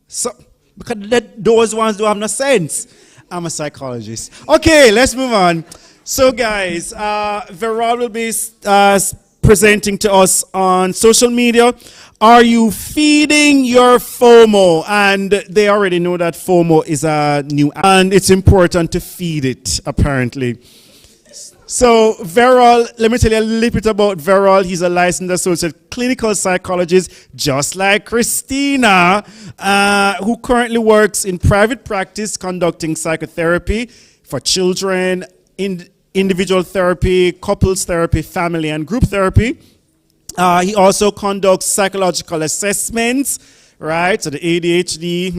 A: So, because those ones don't have no sense. I'm a psychologist. Okay, let's move on. So, guys, Veral will be presenting to us on social media. Are you feeding your FOMO? And they already know that FOMO is a new, and it's important to feed it, apparently. So Veral, let me tell you a little bit about Veral. He's a licensed associate clinical psychologist, just like Christina, who currently works in private practice conducting psychotherapy for children, individual therapy, couples therapy, family and group therapy. He also conducts psychological assessments, right? So the ADHD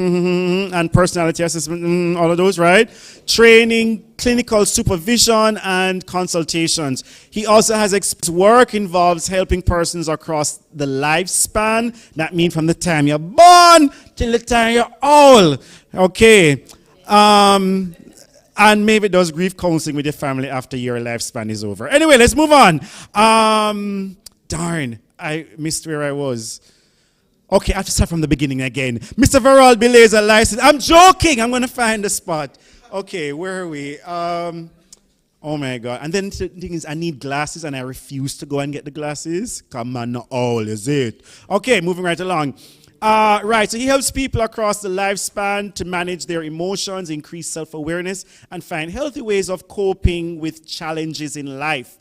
A: and personality assessment, all of those, right? Training, clinical supervision, and consultations. He also has work involves helping persons across the lifespan. That means from the time you're born till the time you're old. Okay. And maybe does grief counseling with your family after your lifespan is over. Anyway, let's move on. Darn, I missed where I was. Okay, I have to start from the beginning again. Mr. Veral Billet is a license. I'm joking. I'm going to find the spot. Okay, where are we? Oh, my God. And then the thing is, I need glasses, and I refuse to go and get the glasses. Come on, not all, is it? Okay, moving right along. Right, so he helps people across the lifespan to manage their emotions, increase self-awareness, and find healthy ways of coping with challenges in life.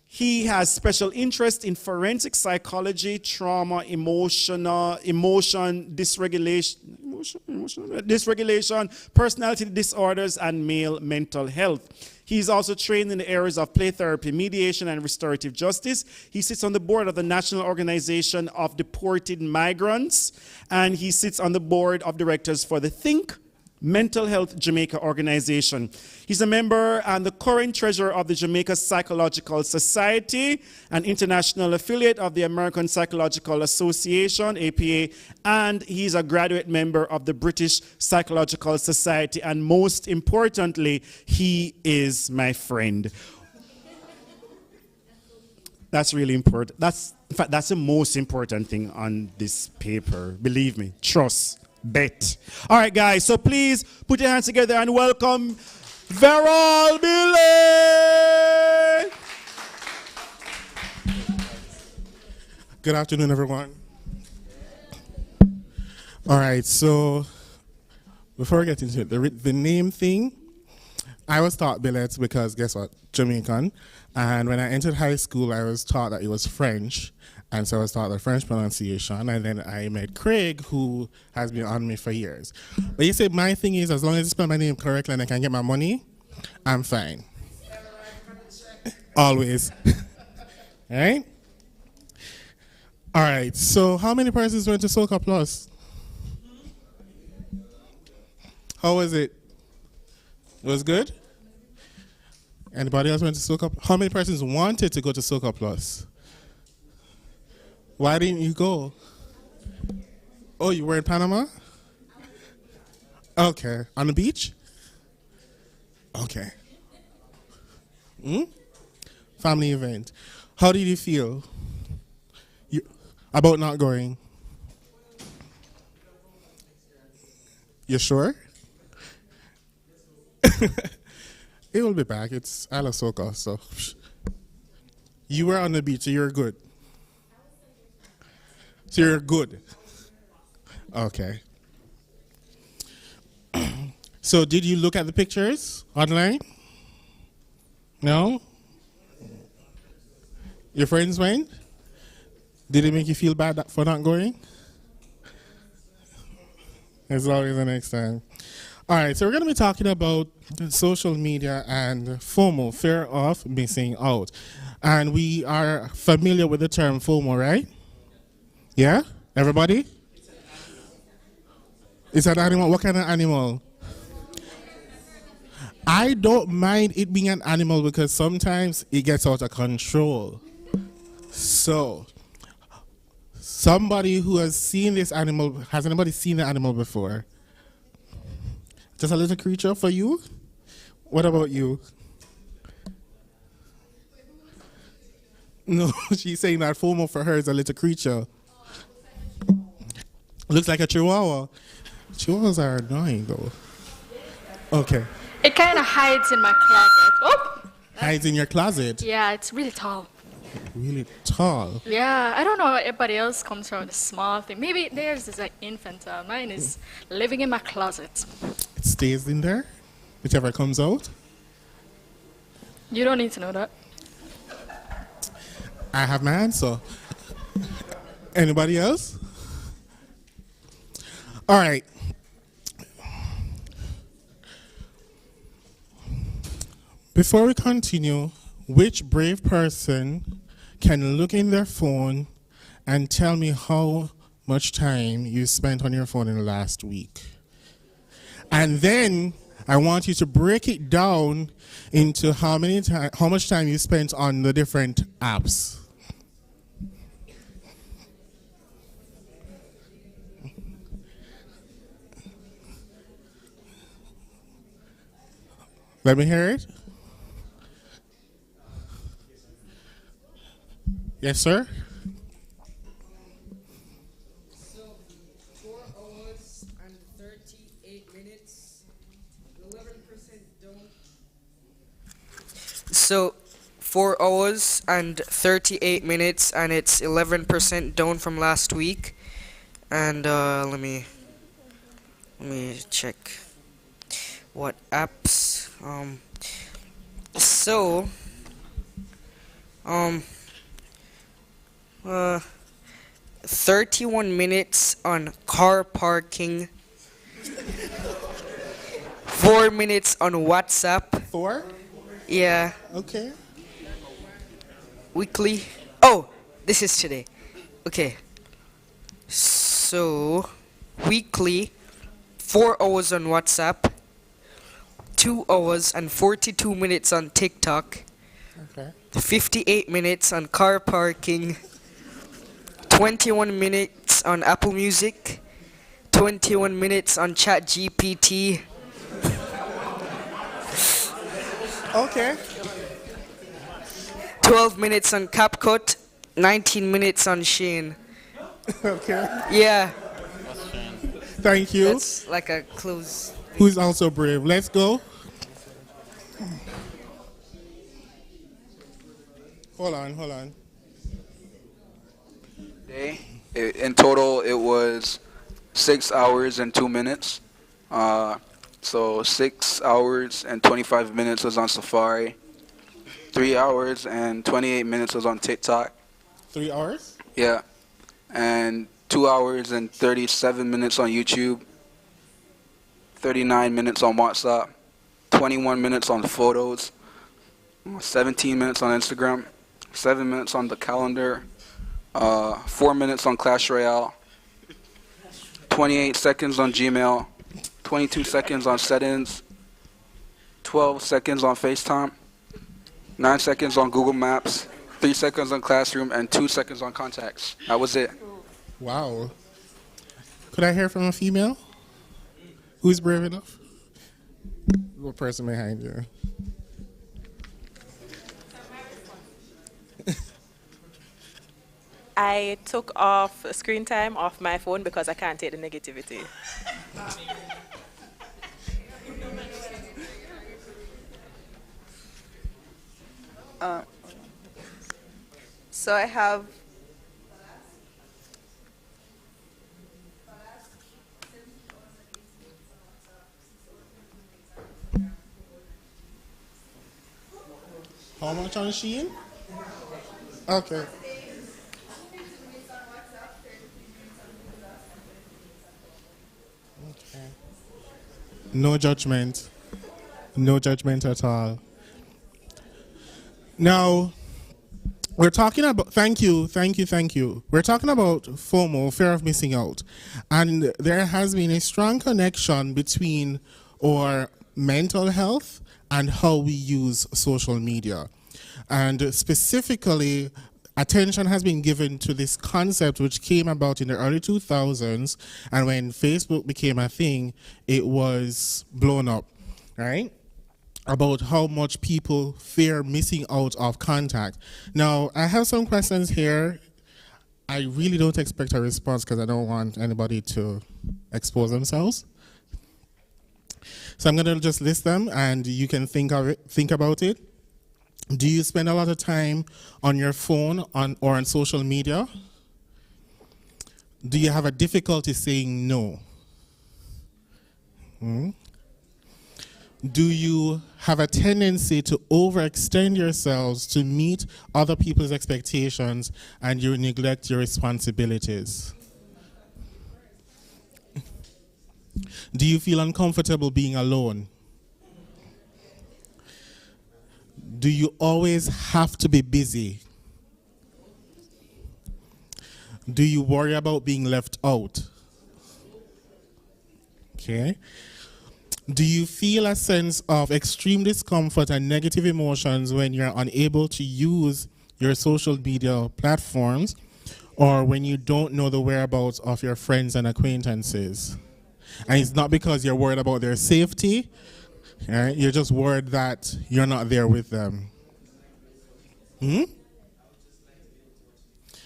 A: He has special interest in forensic psychology, trauma, emotion dysregulation, personality disorders, and male mental health. He's also trained in the areas of play therapy, mediation, and restorative justice. He sits on the board of the National Organization of Deported Migrants, and he sits on the board of directors for the Think Mental Health Jamaica organization. He's a member and the current treasurer of the Jamaica Psychological Society, an international affiliate of the American Psychological Association, APA, and he's a graduate member of the British Psychological Society, and most importantly, he is my friend. That's really important. In fact, that's the most important thing on this paper. Believe me. Trust. Bet. All right, guys. So please put your hands together and welcome Verol Billy.
N: Good afternoon, everyone. All right, so before we get into it, the name thing, I was taught billets because guess what? Jamaican. And when I entered high school, I was taught that it was French. And so I was taught the French pronunciation. And then I met Craig, who has been on me for years. But you say my thing is, as long as I spell my name correctly and I can get my money, I'm fine. Always. All right? All right, so how many persons went to Soca Plus? How was it? It was good? Anybody else went to Soca? How many persons wanted to go to Soca Plus? Why didn't you go? Oh, you were in Panama? Okay. On the beach? Okay. Family event. How did you feel about not going? You sure? It will be back. It's Ala Soca, so. You were on the beach, so you're good. So you're good. Okay. So did you look at the pictures online? No? Your friends went? Did it make you feel bad for not going? It's always the next time. All right, so we're going to be talking about social media and FOMO, fear of missing out. And we are familiar with the term FOMO, right? Yeah? Everybody? It's an animal. What kind of animal? I don't mind it being an animal because sometimes it gets out of control. So, somebody who has seen this animal, has anybody seen the animal before? Just a little creature for you? What about you? No, she's saying that FOMO for her is a little creature. Looks like a chihuahua. Chihuahuas are annoying though. Okay.
H: It kind of hides in my closet. Oh!
N: Hides in your closet?
H: Yeah, it's really tall.
N: Really tall?
H: Yeah, I don't know what everybody else comes from with a small thing. Maybe theirs is like infantile. Mine is living in my closet.
N: It stays in there? Whichever comes out?
H: You don't need to know that.
N: I have my answer. Anybody else? All right. Before we continue, which brave person can look in their phone and tell me how much time you spent on your phone in the last week? And then I want you to break it down into how much time you spent on the different apps. Let me hear it. Yes, sir?
G: So, 4 hours and 38 minutes, 11% don't.
O: So, 4 hours and 38 minutes, and it's 11% down from last week. And let me check what apps. 31 minutes on car parking. 4 minutes on WhatsApp.
N: 4?
O: Yeah.
N: Okay.
O: Weekly. Oh, this is today. Okay. So, weekly, 4 hours on WhatsApp, 2 hours and 42 minutes on TikTok,
N: Okay.
O: 58 minutes on car parking, 21 minutes on Apple Music, 21 minutes on ChatGPT.
N: Okay.
O: 12 minutes on CapCut, 19 minutes on Sheen.
N: Okay.
O: Yeah.
N: Thank you.
O: That's like a close.
N: Who's also brave? Let's go. Hold on.
L: Day. In total, it was 6 hours and 2 minutes. So 6 hours and 25 minutes was on Safari. 3 hours and 28 minutes was on TikTok.
N: 3 hours?
L: Yeah. And 2 hours and 37 minutes on YouTube. 39 minutes on WhatsApp. 21 minutes on photos. 17 minutes on Instagram. 7 minutes on the calendar. 4 minutes on Clash Royale. 28 seconds on Gmail. 22 seconds on settings. 12 seconds on FaceTime. 9 seconds on Google Maps. 3 seconds on Classroom, and 2 seconds on Contacts. That was it.
N: Wow. Could I hear from a female? Who's brave enough? The person behind you.
F: I took off screen time off my phone because I can't take the negativity.
P: So I have
N: How much on Shein? Okay. No judgment. No judgment at all. Now, we're talking about, thank you. We're talking about FOMO, fear of missing out. And there has been a strong connection between our mental health and how we use social media. And specifically, attention has been given to this concept which came about in the early 2000s, and when Facebook became a thing, it was blown up, right? About how much people fear missing out of contact. Now, I have some questions here. I really don't expect a response because I don't want anybody to expose themselves. So I'm gonna just list them and you can think about it. Do you spend a lot of time on your phone or on social media? Do you have a difficulty saying no? Do you have a tendency to overextend yourselves to meet other people's expectations and you neglect your responsibilities? Do you feel uncomfortable being alone? Do you always have to be busy? Do you worry about being left out? Okay. Do you feel a sense of extreme discomfort and negative emotions when you're unable to use your social media platforms or when you don't know the whereabouts of your friends and acquaintances? And it's not because you're worried about their safety, right? You're just worried that you're not there with them. You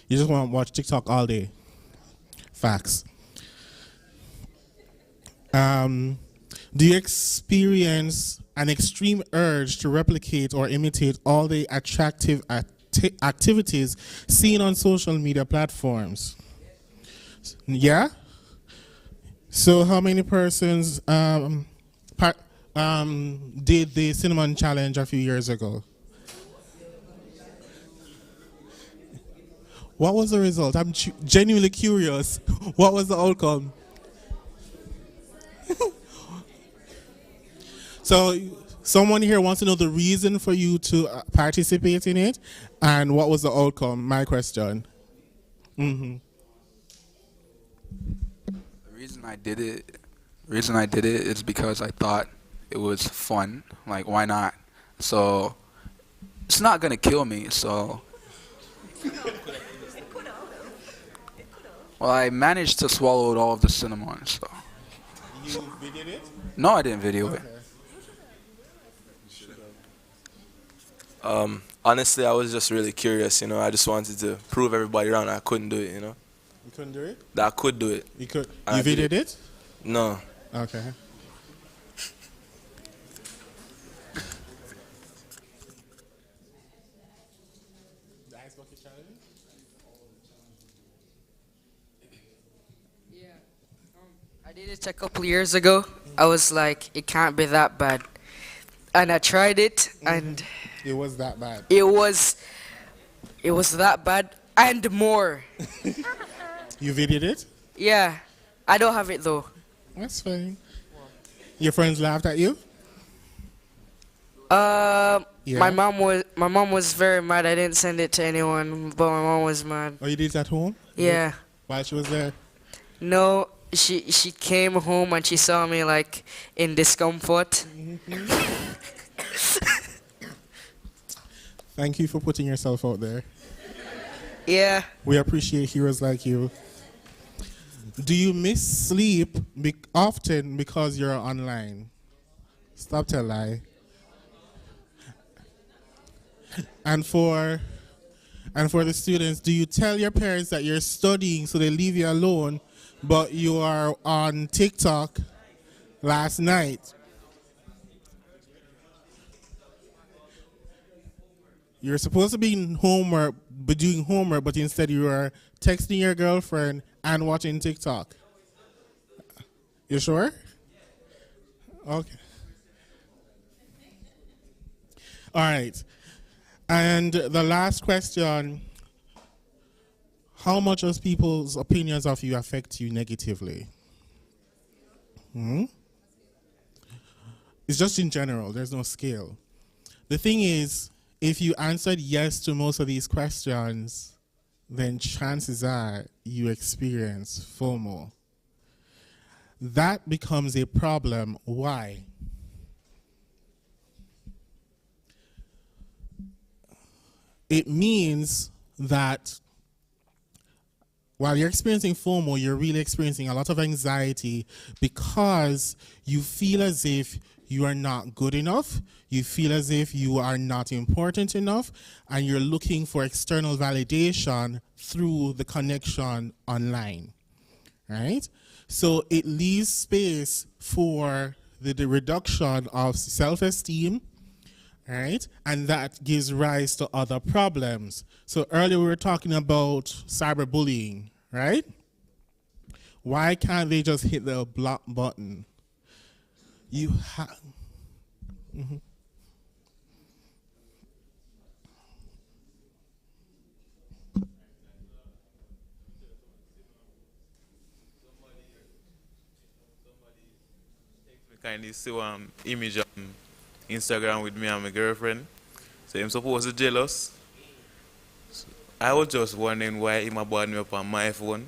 N: just want to watch TikTok all day. Facts. Do you experience an extreme urge to replicate or imitate all the attractive activities seen on social media platforms? Yeah? So how many persons did the cinnamon challenge a few years ago? What was the result? I'm genuinely curious. What was the outcome? So someone here wants to know the reason for you to participate in it and what was the outcome, my question.
L: The reason I did it is because I thought it was fun. Like, why not? So it's not gonna kill me, so. Well, I managed to swallow all of the cinnamon, so.
N: You videoed it?
L: No, I didn't video it.
Q: Honestly, I was just really curious, you know. I just wanted to prove everybody wrong. I couldn't do it, you know.
N: You couldn't do it?
Q: That I could do it.
N: You could.
Q: And
N: You
Q: I did
N: videoed it?
Q: No.
N: Okay.
O: I did it a couple years ago. I was like, it can't be that bad. And I tried it, and
N: It was that bad.
O: it was that bad and more.
N: You videoed it?
O: Yeah, I don't have it though.
N: That's fine. Your friends laughed at you? Yeah.
O: My mom was very mad. I didn't send it to anyone, but my mom was mad.
N: Oh, you did it at home?
O: Yeah.
N: While she was there?
O: No, she came home and she saw me like in discomfort.
N: Thank you for putting yourself out there.
O: Yeah.
N: We appreciate heroes like you. Do you miss sleep often because you're online? Stop tell lie. And for the students, do you tell your parents that you're studying so they leave you alone, but you are on TikTok last night? You're supposed to be doing homework, but instead you are texting your girlfriend and watching TikTok. You sure? Okay. All right. And the last question, how much does people's opinions of you affect you negatively? It's just in general, there's no scale. The thing is, if you answered yes to most of these questions, then chances are you experience FOMO. That becomes a problem. Why? It means that while you're experiencing FOMO, you're really experiencing a lot of anxiety because you feel as if you are not good enough, you feel as if you are not important enough, and you're looking for external validation through the connection online, right? So it leaves space for the reduction of self-esteem, right? And that gives rise to other problems. So earlier we were talking about cyberbullying, right? Why can't they just hit the block button? You have...
I: Kindly see one image on Instagram with me and my girlfriend. So I'm supposed to jealous. So I was just wondering why he brought me up on my phone.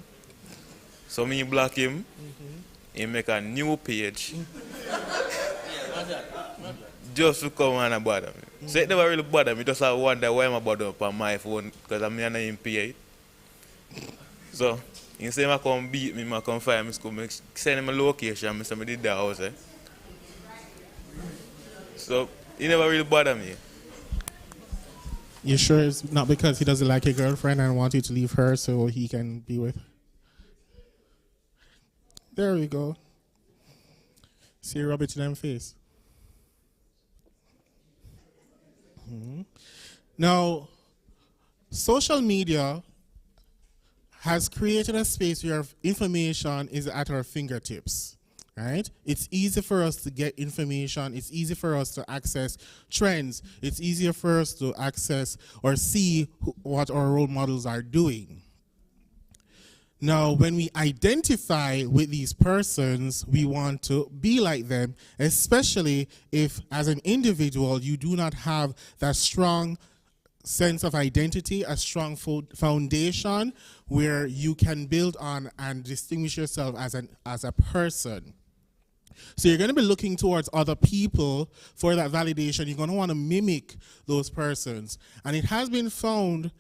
I: So me block him. He make a new page. Just to come and bother me. So it never really bother me. Just I wonder why I'm bother up on my phone because I'm not in PA. So instead of come beat me, I come find me, send him a location. I say I did the house. So he never really bother me.
N: You sure it's not because he doesn't like your girlfriend and want you to leave her so he can be with her? There we go. See, rub it in them face. Now, social media has created a space where information is at our fingertips, right? It's easy for us to get information. It's easy for us to access trends. It's easier for us to access or see what our role models are doing. Now, when we identify with these persons, we want to be like them, especially if, as an individual, you do not have that strong sense of identity, a strong foundation where you can build on and distinguish yourself as a person. So you're going to be looking towards other people for that validation. You're going to want to mimic those persons. And it has been found,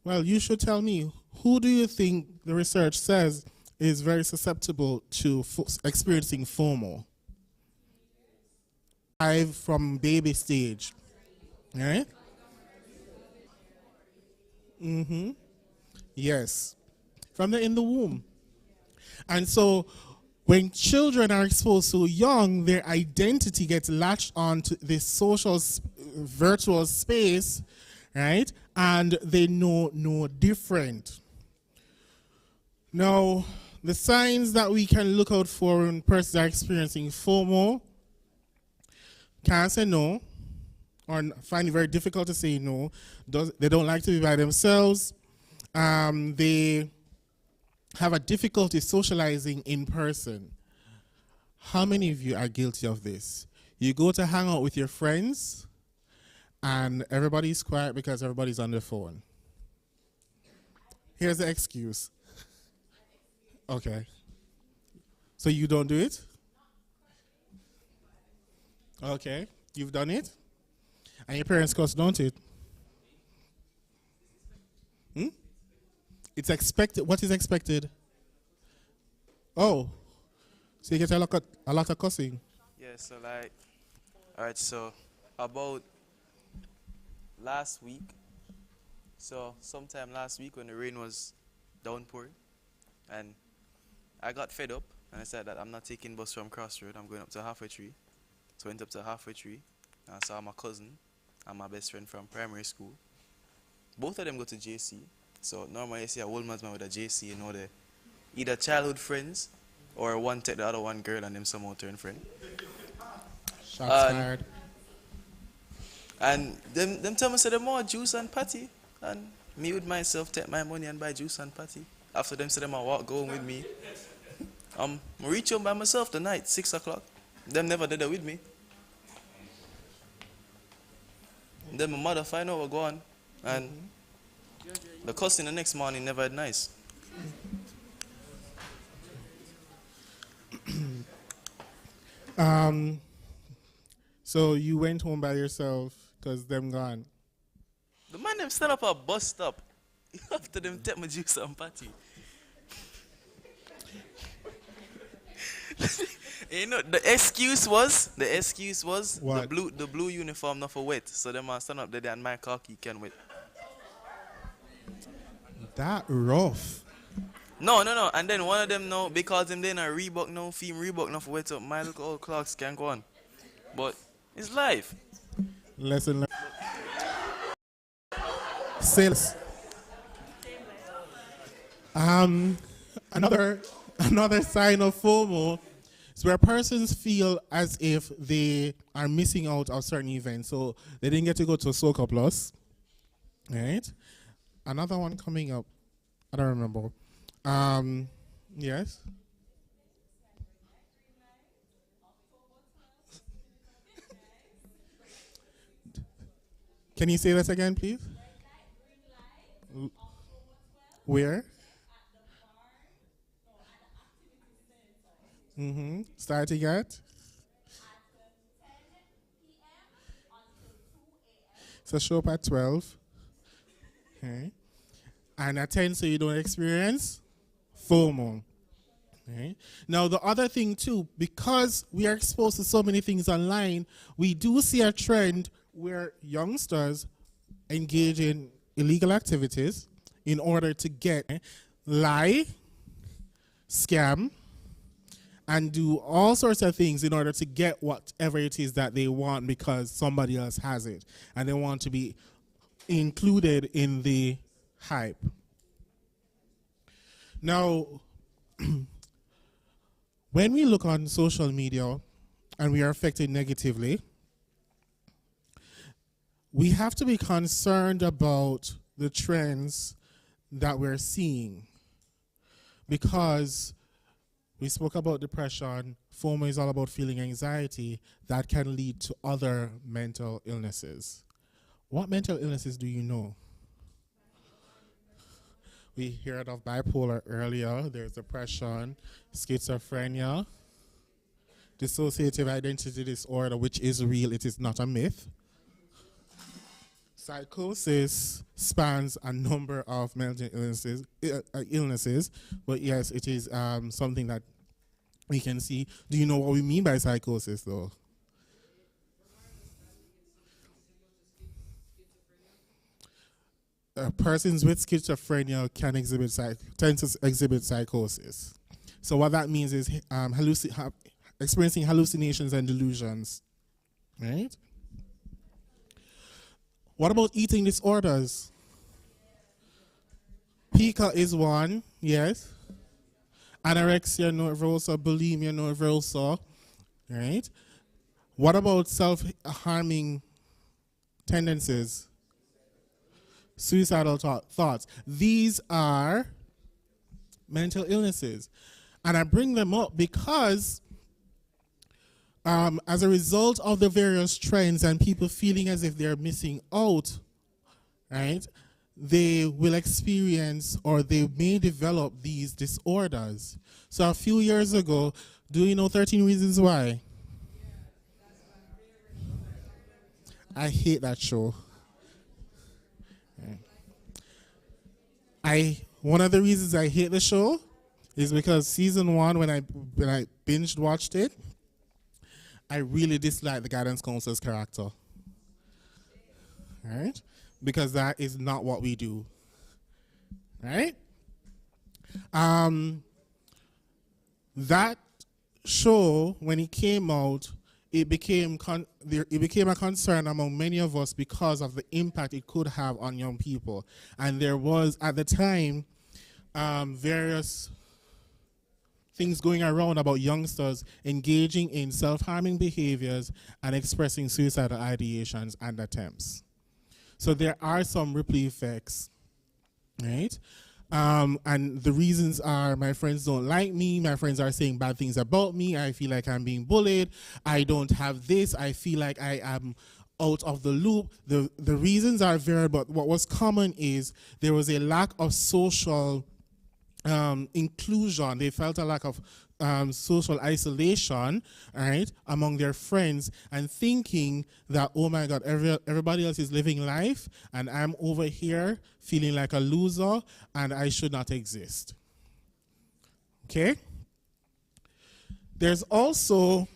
N: well, you should tell me, who do you think the research says is very susceptible to experiencing FOMO? From baby stage, right? Mm-hmm. Yes. From the in the womb. And so when children are exposed so young, their identity gets latched onto this social virtual space, right? And they know no different. Now, the signs that we can look out for when persons are experiencing FOMO, can't say no, or find it very difficult to say no. They don't like to be by themselves. They have a difficulty socializing in person. How many of you are guilty of this? You go to hang out with your friends and everybody's quiet because everybody's on their phone. Here's the excuse. Okay. So you don't do it? Okay. You've done it? And your parents cuss, don't it? Hmm? It's expected. What is expected? Oh. So you get a lot of cussing.
Q: Yeah, so like, alright, so about last week, so sometime last week when the rain was downpouring, and I got fed up, and I said that I'm not taking bus from Crossroad, I'm going up to Halfway Tree. So I went up to Halfway Tree, and I saw my cousin and my best friend from primary school. Both of them go to JC, so normally you see a old man's man with a JC, you know, they're either childhood friends, or one take the other one girl and them somehow turn friend.
N: Shots fired.
Q: And them tell me say them more juice and patty. And me with myself take my money and buy juice and patty. After them say them a walk going with me. I reach home by myself tonight, 6 o'clock. Them never did that with me. Then my mother find out what go on. And the cussing the next morning never had nice.
N: So you went home by yourself because them gone.
Q: The man them stand up at a bus stop. After them take my juice and patty. You know, the excuse was
N: what?
Q: the blue uniform not for wet. So them man stand up there and my khaki can wet.
N: That rough.
Q: No. And then one of them now, because them then a Reebok now, theme Reebok now for wet up, my little old clocks can go on. But it's life.
N: Lesson learned. Sales. Another sign of FOMO is where persons feel as if they are missing out on certain events. So they didn't get to go to Soca Plus. Right? Another one coming up. I don't remember. Yes. Can you say that again, please? Where? Mm-hmm. Starting at? So show up at 12. Okay. And at 10, so you don't experience FOMO. Okay. Now, the other thing, too, because we are exposed to so many things online, we do see a trend where youngsters engage in illegal activities in order to get lie, scam, and do all sorts of things in order to get whatever it is that they want because somebody else has it. And they want to be included in the hype. Now, when we look on social media and we are affected negatively, we have to be concerned about the trends that we're seeing, because we spoke about depression. FOMO is all about feeling anxiety that can lead to other mental illnesses. What mental illnesses do you know? We heard of bipolar earlier. There's depression, schizophrenia, dissociative identity disorder, which is real, it is not a myth. Psychosis spans a number of mental illnesses, but yes, it is something that we can see. Do you know what we mean by psychosis, though? persons with schizophrenia can tend to exhibit psychosis. So what that means is experiencing hallucinations and delusions, right? What about eating disorders? Pica is one, yes. Anorexia nervosa, bulimia nervosa, right? What about self-harming tendencies? Suicidal thoughts. These are mental illnesses. And I bring them up because as a result of the various trends and people feeling as if they're missing out, right, they will experience or they may develop these disorders. So a few years ago, do you know 13 Reasons Why? I hate that show. One of the reasons I hate the show is because season 1, when I binged watched it, I really disliked the guidance counselor's character. Right? Because that is not what we do. Right? That show, when it came out, it became a concern among many of us because of the impact it could have on young people. And there was, at the time, various things going around about youngsters engaging in self-harming behaviors and expressing suicidal ideations and attempts. So there are some ripple effects, right? And the reasons are my friends don't like me, my friends are saying bad things about me, I feel like I'm being bullied, I don't have this, I feel like I am out of the loop. The reasons are varied, but what was common is there was a lack of social inclusion. They felt a lack of social isolation, right, among their friends, and thinking that, oh my God, everybody else is living life, and I'm over here feeling like a loser, and I should not exist. Okay? There's also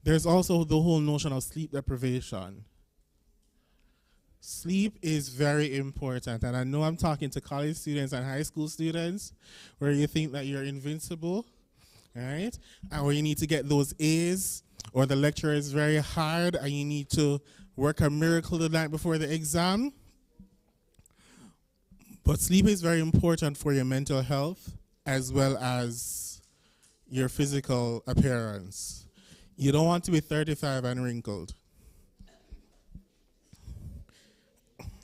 N: the whole notion of sleep deprivation. Sleep is very important, and I know I'm talking to college students and high school students where you think that you're invincible, right? Or you need to get those A's, or the lecture is very hard and you need to work a miracle the night before the exam. But sleep is very important for your mental health as well as your physical appearance. You don't want to be 35 and wrinkled.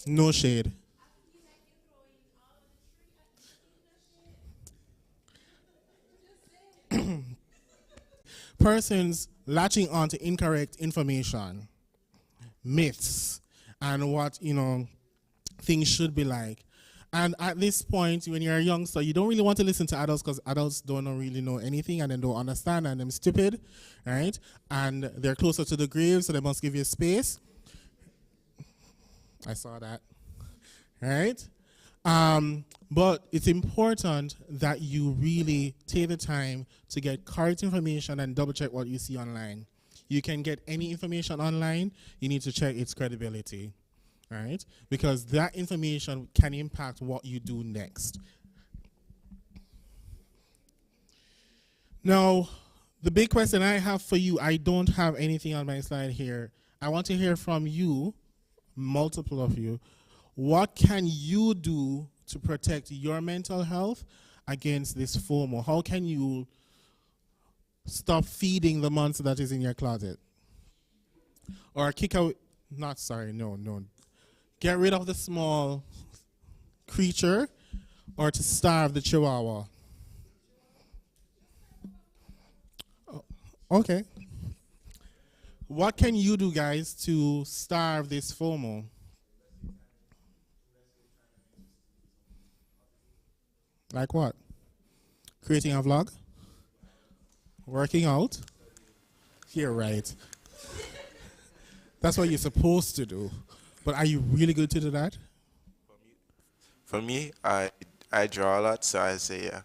N: No shade. Persons latching onto incorrect information, myths, and what, things should be like. And at this point, when you're a youngster, you don't really want to listen to adults because adults don't really know anything and they don't understand and they're stupid, right? And they're closer to the grave, so they must give you space. I saw that, right? But it's important that you really take the time to get correct information and double check what you see online. You can get any information online, you need to check its credibility, right? Because that information can impact what you do next. Now, the big question I have for you, I don't have anything on my slide here. I want to hear from you, multiple of you. What can you do to protect your mental health against this FOMO? How can you stop feeding the monster that is in your closet? Or kick out, no. Get rid of the small creature, or to starve the chihuahua. Okay. What can you do, guys, to starve this FOMO? Like what? Creating a vlog? Working out? You're right. That's what you're supposed to do. But are you really good to do that?
K: For me, I draw a lot, so I say yeah.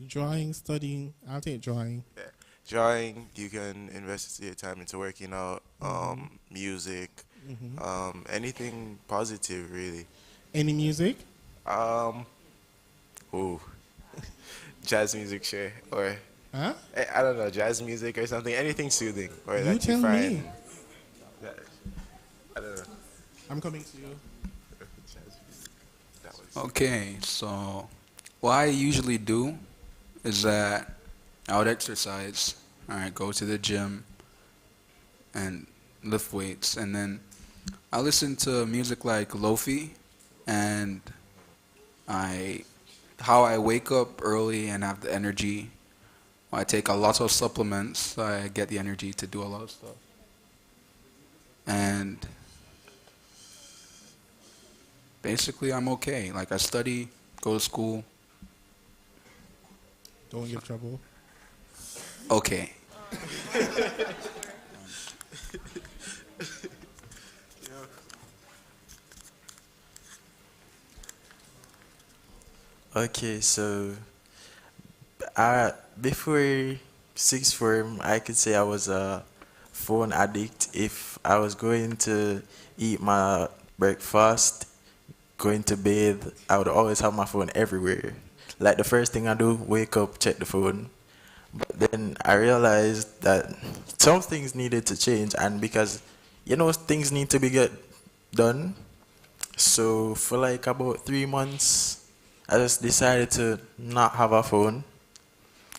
N: Drawing, studying, I'll take drawing.
K: Yeah. drawing, you can invest your time into working out, music,
N: Mhm.
K: anything positive, really.
N: Any music?
K: Um, oh, jazz music, sure, or
N: Huh?
K: I don't know, jazz music or something, anything soothing, or
N: You
K: that you
N: tell me.
K: find. That, I don't know.
N: I'm coming to you.
K: Jazz music. That was.
L: Okay, so what I usually do is that I would exercise. All right, go to the gym and lift weights, and then I listen to music like lofi, and I how I wake up early and have the energy. I take a lot of supplements, so I get the energy to do a lot of stuff. And basically, I'm okay. Like I study, go to school.
N: Don't give trouble.
L: Okay.
M: Okay, so before sixth form, I could say I was a phone addict. If I was going to eat my breakfast, going to bathe, I would always have my phone everywhere. Like the first thing I do, wake up, check the phone. But then I realized that some things needed to change, and because things need to be get done. So for like about 3 months, I just decided to not have a phone.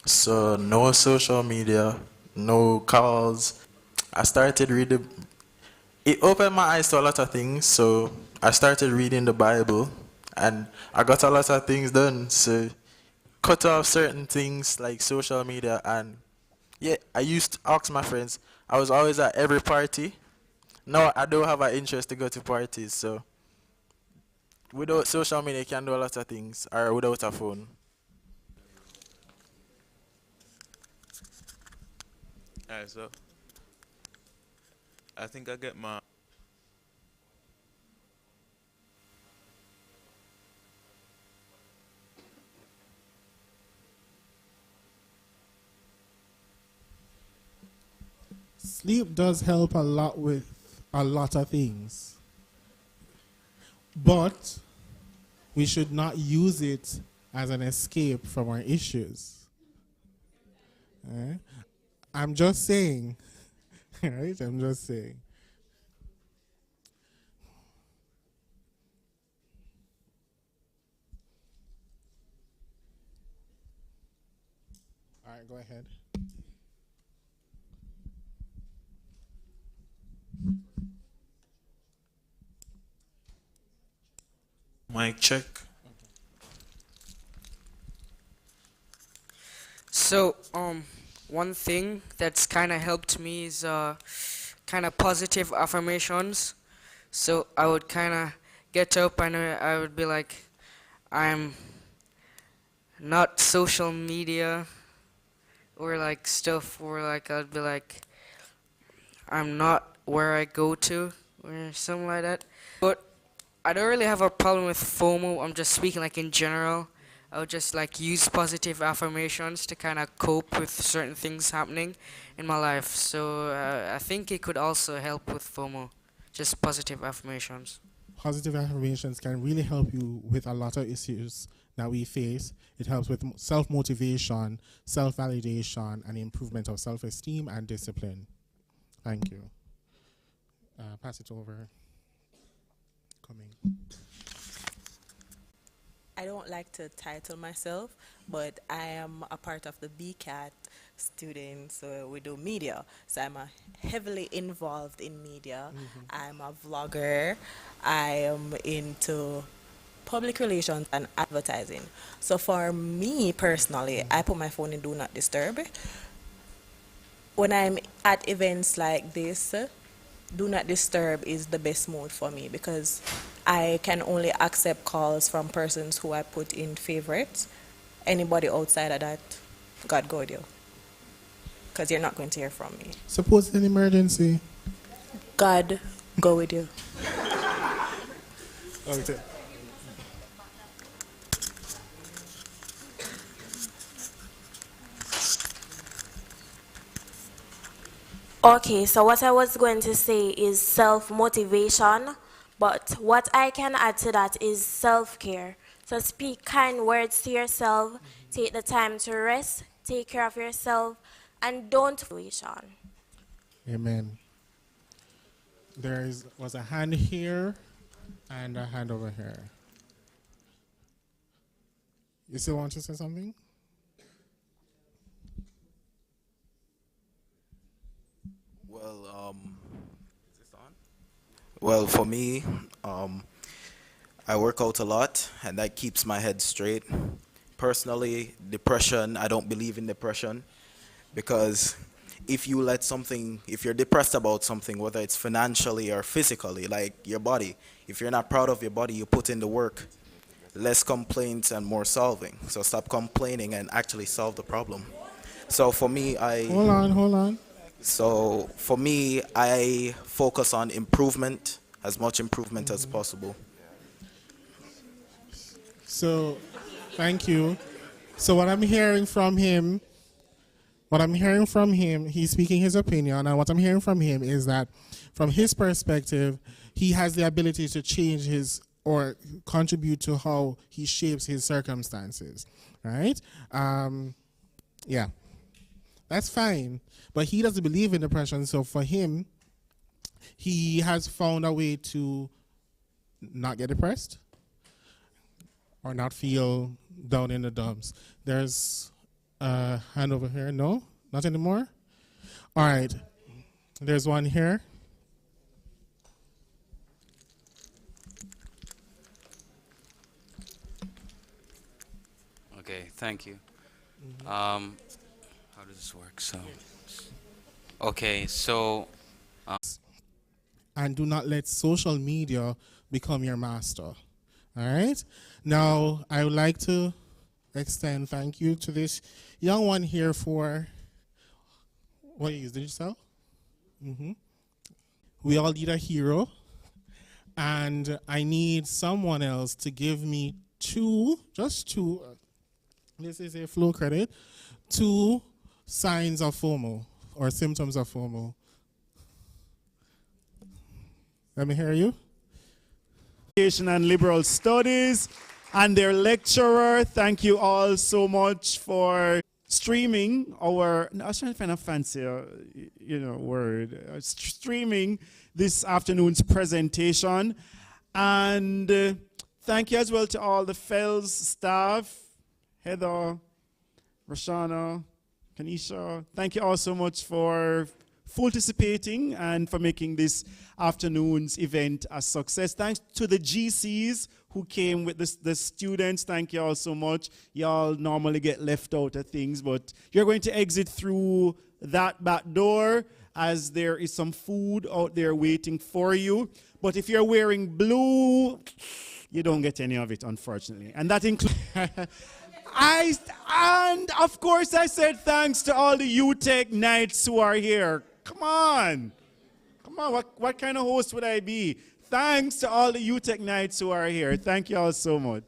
M: So no social media, no calls. I started reading. It opened my eyes to a lot of things. So I started reading the Bible, and I got a lot of things done. So cut off certain things like social media, and yeah, I used to ask my friends. I was always at every party. Now I don't have an interest to go to parties. So without social media, you can do a lot of things, or without a phone.
I: Alright, so I think I get my
N: Sleep does help a lot with a lot of things. But we should not use it as an escape from our issues. Eh? I'm just saying. Right? I'm just saying. All right, go ahead.
M: Mic check.
O: So, one thing that's kind of helped me is kind of positive affirmations. So I would kind of get up and I would be like, I'm not social media or like stuff, or like I'd be like, I'm not where I go to or something like that. But I don't really have a problem with FOMO. I'm just speaking like in general. I would just like use positive affirmations to kind of cope with certain things happening in my life. So I think it could also help with FOMO, just positive affirmations.
N: Positive affirmations can really help you with a lot of issues that we face. It helps with self-motivation, self-validation, and improvement of self-esteem and discipline. Thank you. Pass it over. Coming.
F: I don't like to title myself, but I am a part of the BCAT students. So we do media. So I'm heavily involved in media. I'm a vlogger. I am into public relations and advertising. So for me personally, I put my phone in Do Not Disturb. When I'm at events like this, Do Not Disturb is the best mode for me because I can only accept calls from persons who I put in favorites. Anybody outside of that, God go with you. Because you're not going to hear from me.
N: Suppose an emergency.
F: God go with you.
N: Okay.
R: Okay, so what I was going to say is self-motivation, but what I can add to that is self-care. So speak kind words to yourself, take the time to rest, take care of yourself, and don't situation.
N: Amen. Was a hand here and a hand over here. You still want to say something?
S: Well, is this on? Well, for me, I work out a lot, and that keeps my head straight. Personally, depression, I don't believe in depression because if you're depressed about something, whether it's financially or physically, like your body, if you're not proud of your body, you put in the work. Less complaints and more solving. So stop complaining and actually solve the problem. So for me,
N: Hold on.
S: So for me, I focus on improvement, as much improvement as possible.
N: So, thank you. So what I'm hearing from him, he's speaking his opinion, and what I'm hearing from him is that from his perspective, he has the ability to change his or contribute to how he shapes his circumstances, right? Yeah, that's fine. But he doesn't believe in depression, so for him, he has found a way to not get depressed or not feel down in the dumps. There's a hand over here. No? Not anymore? All right. There's one here.
C: Okay, thank you. How does this work? So,
N: and do not let social media become your master. All right? Now, I would like to extend thank you to this young one here for what you use. Did you sell? We all need a hero, and I need someone else to give me just two, this is a flow credit, 2 signs of FOMO or symptoms of FOMO. Let me hear you.
A: Education and Liberal Studies and their lecturer. Thank you all so much for streaming our, I was trying to find a fancier, word, streaming this afternoon's presentation. And thank you as well to all the FELS staff, Heather, Roshana, Kanisha. Thank you all so much for participating and for making this afternoon's event a success. Thanks to the GCs who came with the students. Thank you all so much. Y'all normally get left out of things, but you're going to exit through that back door as there is some food out there waiting for you. But if you're wearing blue, you don't get any of it, unfortunately. And that includes... And of course I said thanks to all the UTech Knights who are here. Come on, what kind of host would I be? Thanks to all the UTech Knights who are here. Thank you all so much.